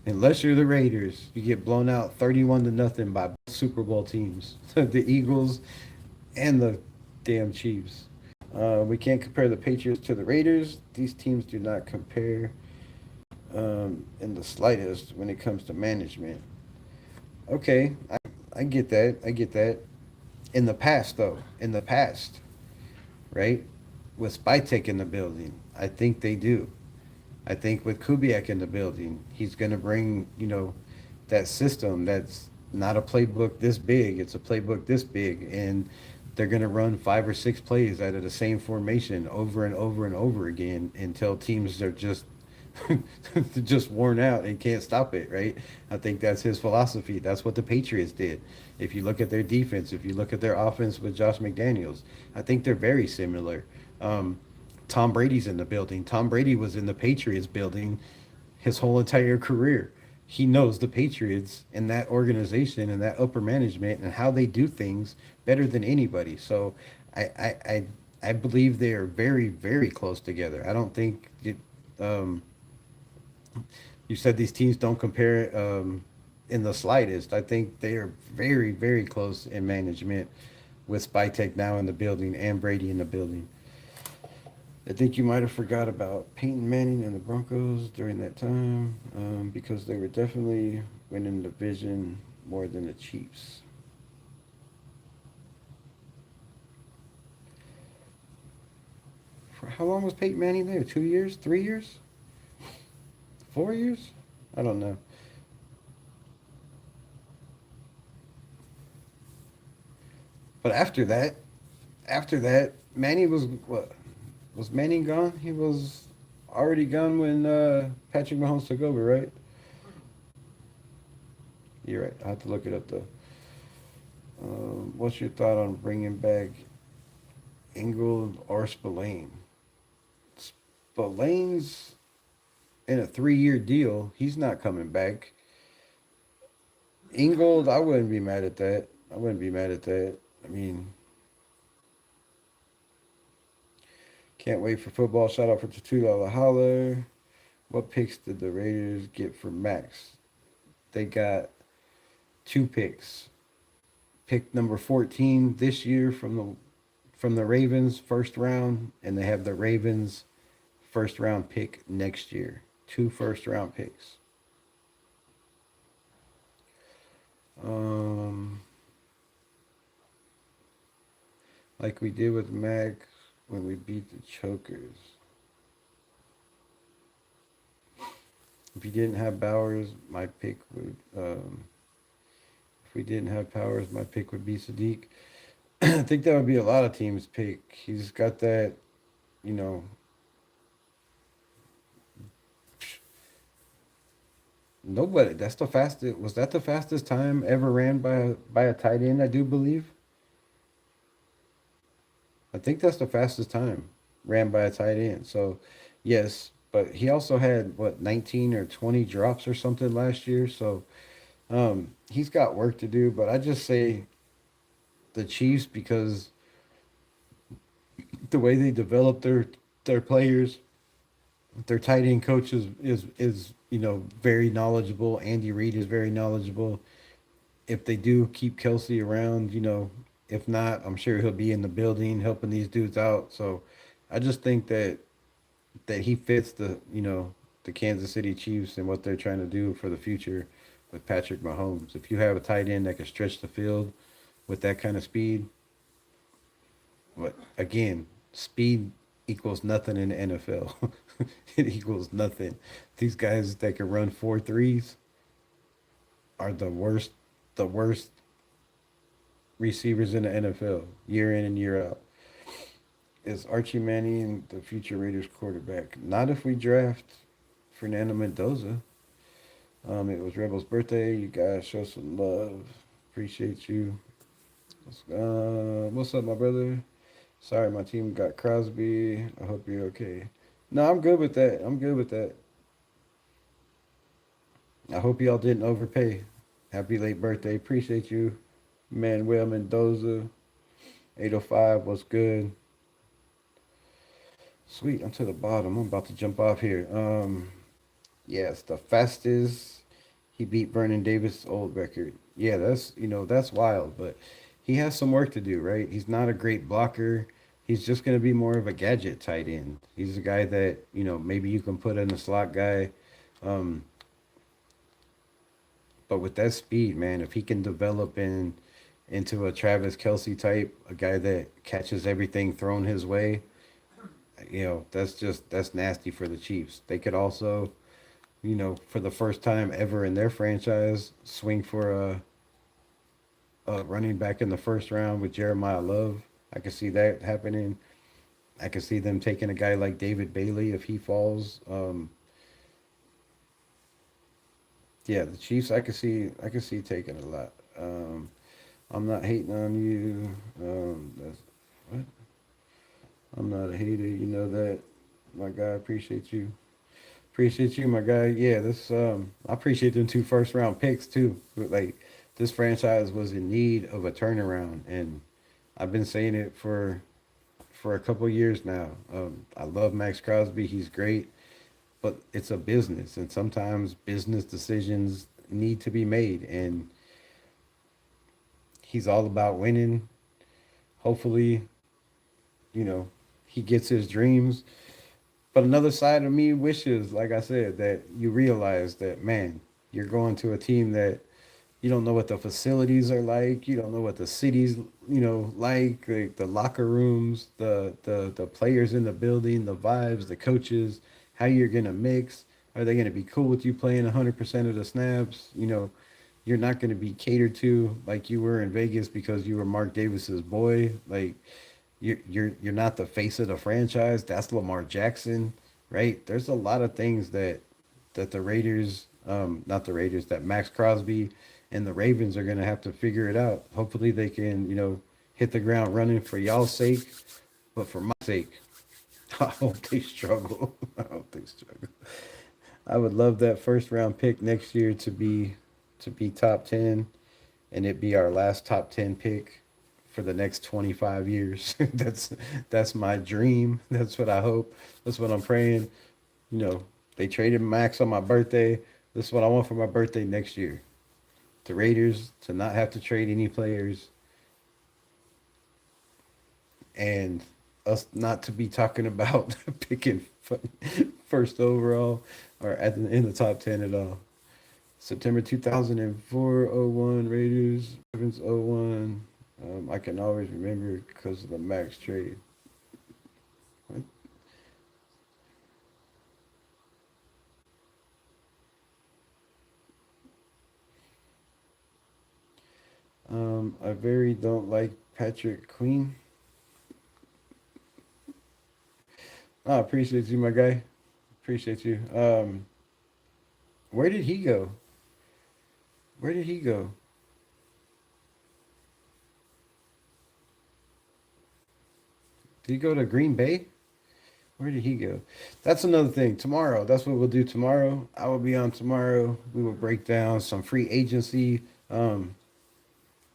Unless you're the Raiders, you get blown out 31 to nothing by both Super Bowl teams, the Eagles and the damn Chiefs. We can't compare the Patriots to the Raiders. These teams do not compare in the slightest when it comes to management. Okay, I get that. I get that. In the past, though, in the past, right? With Spytek in the building, I think they do. I think with Kubiak in the building, he's going to bring, that system that's not a playbook this big. It's a playbook this big. And they're going to run 5 or 6 plays out of the same formation over and over and over again until teams are just just worn out and can't stop it, right? I think that's his philosophy. That's what the Patriots did. If you look at their defense, if you look at their offense with Josh McDaniels, I think they're very similar. Um, Tom Brady's in the building. Tom Brady was in the Patriots building his whole entire career. He knows the Patriots and that organization and that upper management and how they do things better than anybody. So I I I, I believe they are very, very close together. I don't think um, you said these teams don't compare in the slightest. I think they are very, very close in management with Spytek now in the building and Brady in the building. I think you might have forgot about Peyton Manning and the Broncos during that time because they were definitely winning the division more than the Chiefs. For how long was Peyton Manning there? 2 years? 3 years? 4 years? I don't know. But after that, Manning was what? Was Manning gone? He was already gone when Patrick Mahomes took over, right? You're right. I have to look it up though. What's your thought on bringing back Ingold or Spillane? Spillane's in a 3-year deal. He's not coming back. Ingold, I wouldn't be mad at that. I wouldn't be mad at that. I mean, can't wait for football. Shout out for the $2 holler. What picks did the Raiders get for Max? They got 2 picks. Pick number 14 this year from the Ravens first round, and they have the Ravens first round pick next year. 2 first round picks. Um, like we did with Max when we beat the Chokers. If you didn't have Bowers, my pick would. If we didn't have Powers, my pick would be Sadiq. I think that would be a lot of teams' pick. He's got that, you know, nobody. That's the fastest. Was that the fastest time ever ran by a tight end? I do believe. I think that's the fastest time ran by a tight end. So, yes, but he also had what 19 or 20 drops or something last year. So, he's got work to do. But I just say the Chiefs because the way they develop their players, their tight end coach is very knowledgeable. Andy Reid is very knowledgeable. If they do keep Kelsey around, if not, I'm sure he'll be in the building helping these dudes out. So I just think that he fits the Kansas City Chiefs and what they're trying to do for the future with Patrick Mahomes. If you have a tight end that can stretch the field with that kind of speed, but again, speed equals nothing in the NFL. It equals nothing. These guys that can run 4.3s are the worst receivers in the NFL year in and year out. Is Archie Manning the future Raiders quarterback? Not if we draft Fernando Mendoza. It was Rebel's birthday. You guys show some love. Appreciate you. What's up, my brother? Sorry, my team got Crosby. I hope you're okay. No, I'm good with that. I'm good with that. I hope y'all didn't overpay. Happy late birthday. Appreciate you. Manuel Mendoza. 805 was good. Sweet, I'm to the bottom. I'm about to jump off here. Yes, the fastest. He beat Vernon Davis' old record. Yeah, that's wild, but he has some work to do, right? He's not a great blocker. He's just going to be more of a gadget tight end. He's a guy that, maybe you can put in a slot guy. Um, but with that speed, man, if he can develop into a Travis Kelsey type, a guy that catches everything thrown his way, that's nasty for the Chiefs. They could also, for the first time ever in their franchise, swing for a running back in the first round with Jeremiah Love. I could see that happening. I could see them taking a guy like David Bailey if he falls. Yeah, the Chiefs. I could see taking a lot. I'm not hating on you. What? I'm not a hater. You know that, my guy. Appreciate you. Appreciate you, my guy. Yeah, I appreciate them two first round picks too. Like, this franchise was in need of a turnaround, and I've been saying it for a couple years now. I love Max Crosby. He's great, but it's a business, and sometimes business decisions need to be made, and he's all about winning. Hopefully, you know, he gets his dreams. But another side of me wishes, like I said, that you realize that, man, you're going to a team that you don't know what the facilities are like. You don't know what the city's, like the locker rooms, the players in the building, the vibes, the coaches, how you're gonna mix. Are they gonna be cool with you playing 100% of the snaps? You're not gonna be catered to like you were in Vegas because you were Mark Davis's boy. Like, you're not the face of the franchise. That's Lamar Jackson, right? There's a lot of things that the Raiders, not the Raiders, that Max Crosby and the Ravens are gonna have to figure it out. Hopefully they can, hit the ground running for y'all's sake, but for my sake, I hope they struggle. I hope they struggle. I would love that first round pick next year to be top 10, and it be our last top 10 pick for the next 25 years. That's my dream. That's what I hope. That's what I'm praying. You know, they traded Max on my birthday. This is what I want for my birthday next year. The Raiders to not have to trade any players, and us not to be talking about picking first overall or in the top 10 at all. September 2004, 01 Raiders, Ravens 01. I can always remember because of the Max trade. What? I very don't like Patrick Queen. I appreciate you, my guy. Appreciate you. Where did he go? Where did he go? Did he go to Green Bay? Where did he go? That's another thing. Tomorrow, that's what we'll do tomorrow. I will be on tomorrow. We will break down some free agency,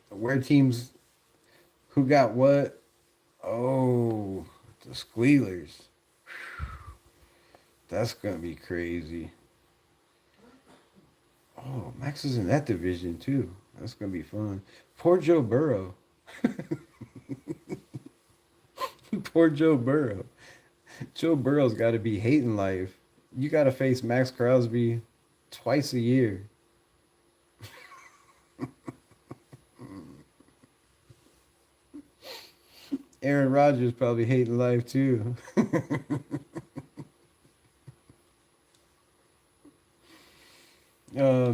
where teams, who got what. Oh, the Squealers. That's gonna be crazy. Oh, Max is in that division too. That's gonna be fun. Poor Joe Burrow. Poor Joe Burrow. Joe Burrow's got to be hating life. You got to face Max Crosby twice a year. Aaron Rodgers probably hating life too.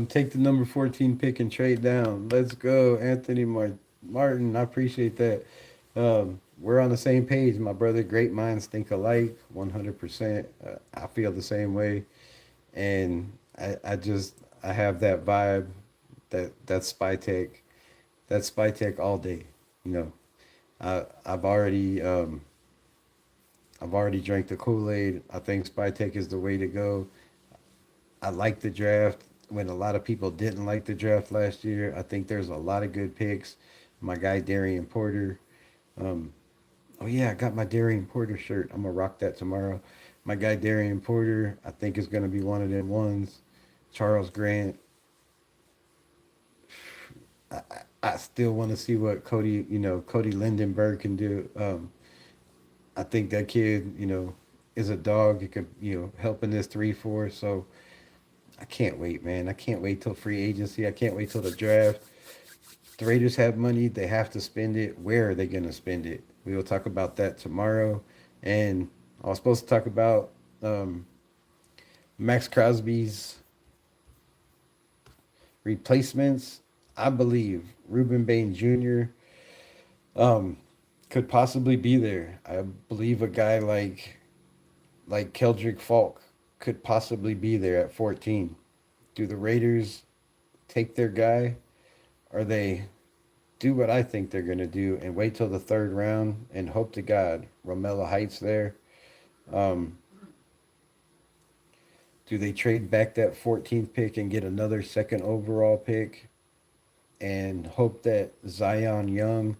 Take the number 14 pick and trade down. Let's go, Anthony Martin. I appreciate that. We're on the same page, my brother. Great minds think alike, 100%. I feel the same way, and I have that vibe, that's spy tech, that's spy tech all day. You know, I I've already I've already drank the Kool Aid. I think spy tech is the way to go. I like the draft when a lot of people didn't like the draft last year. I think there's a lot of good picks. My guy Darian Porter. Um, oh yeah, I got my Darian Porter shirt. I'm gonna rock that tomorrow. My guy Darian Porter, I think is going to be one of them ones. Charles Grant. I still want to see what Cody Lindenberg can do. I think that kid, is a dog. He could, help in this 3-4. So I can't wait, man. I can't wait till free agency. I can't wait till the draft. The Raiders have money. They have to spend it. Where are they going to spend it? We will talk about that tomorrow. And I was supposed to talk about um, Max Crosby's replacements. I believe Ruben Bain Jr. Um, could possibly be there. I believe a guy like Keldrick Falk could possibly be there at 14. Do the Raiders take their guy, or they do what I think they're going to do and wait till the third round and hope to God Romello Heights there? Um, do they trade back that 14th pick and get another second overall pick and hope that Zion Young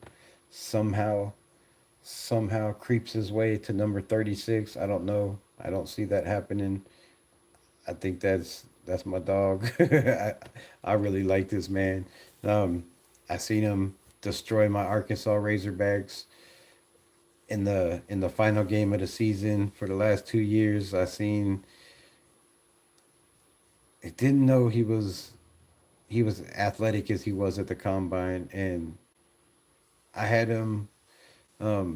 somehow creeps his way to number 36? I don't know. I don't see that happening. I think that's my dog. I really like this man. Um, I seen him destroy my Arkansas Razorbacks in the final game of the season for the last 2 years. I didn't know he was athletic as he was at the combine, and I had him I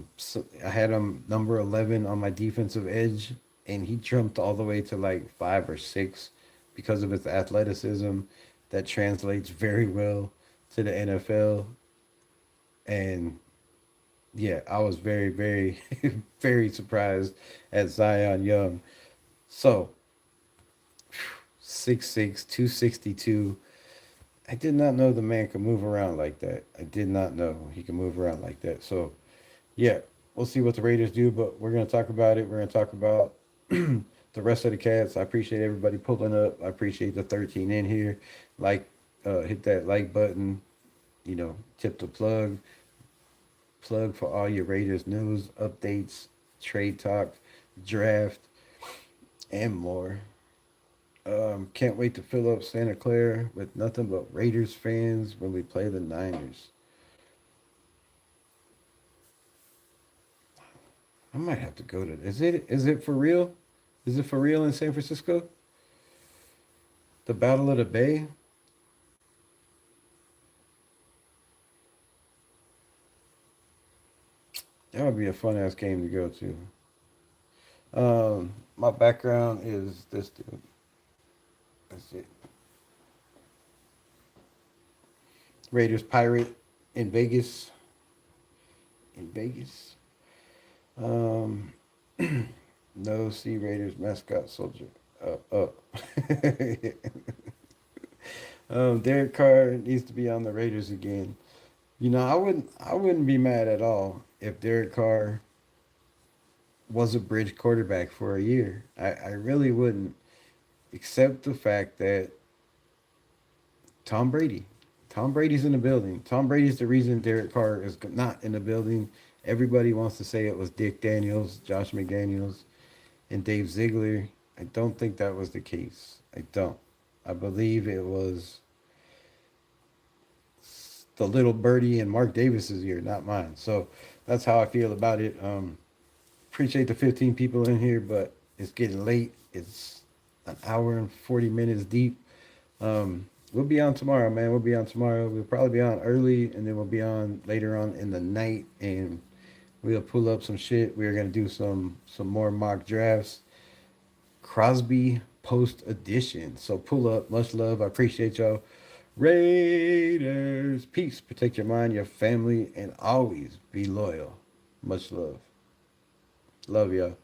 had him number 11 on my defensive edge, and he jumped all the way to like 5 or 6 because of his athleticism. That translates very well to the NFL. And yeah, I was very, very, very surprised at Zion Young. So 6'6", 262. I did not know the man could move around like that. I did not know he could move around like that. So yeah, we'll see what the Raiders do, but we're going to talk about it. We're going to talk about the rest of the cats. I appreciate everybody pulling up. I appreciate the 13 in here. Hit that like button. Tip the plug for all your Raiders news, updates, trade talk, draft, and more. Can't wait to fill up Santa Clara with nothing but Raiders fans when we play the Niners. I might have to go to. Is it for real? Is it for real in San Francisco? The Battle of the Bay? That would be a fun ass game to go to. My background is this dude. That's it. Raiders Pirate in Vegas. In Vegas. Um, no Sea Raiders mascot soldier. Up. Derek Carr needs to be on the Raiders again. I wouldn't be mad at all if Derek Carr was a bridge quarterback for a year. I really wouldn't, except the fact that Tom Brady. Tom Brady's in the building. Tom Brady's the reason Derek Carr is not in the building. Everybody wants to say it was Dick Daniels, Josh McDaniels, and Dave Ziegler. I don't think that was the case. I don't. I believe it was the little birdie and Mark Davis's year, not mine. So that's how I feel about it. Appreciate the 15 people in here, but it's getting late. It's an hour and 40 minutes deep. We'll be on tomorrow, man. We'll be on tomorrow. We'll probably be on early, and then we'll be on later on in the night, and we'll pull up some shit. We're gonna do some more mock drafts. Crosby post edition. So pull up. Much love. I appreciate y'all. Raiders. Peace. Protect your mind, your family, and always be loyal. Much love. Love y'all.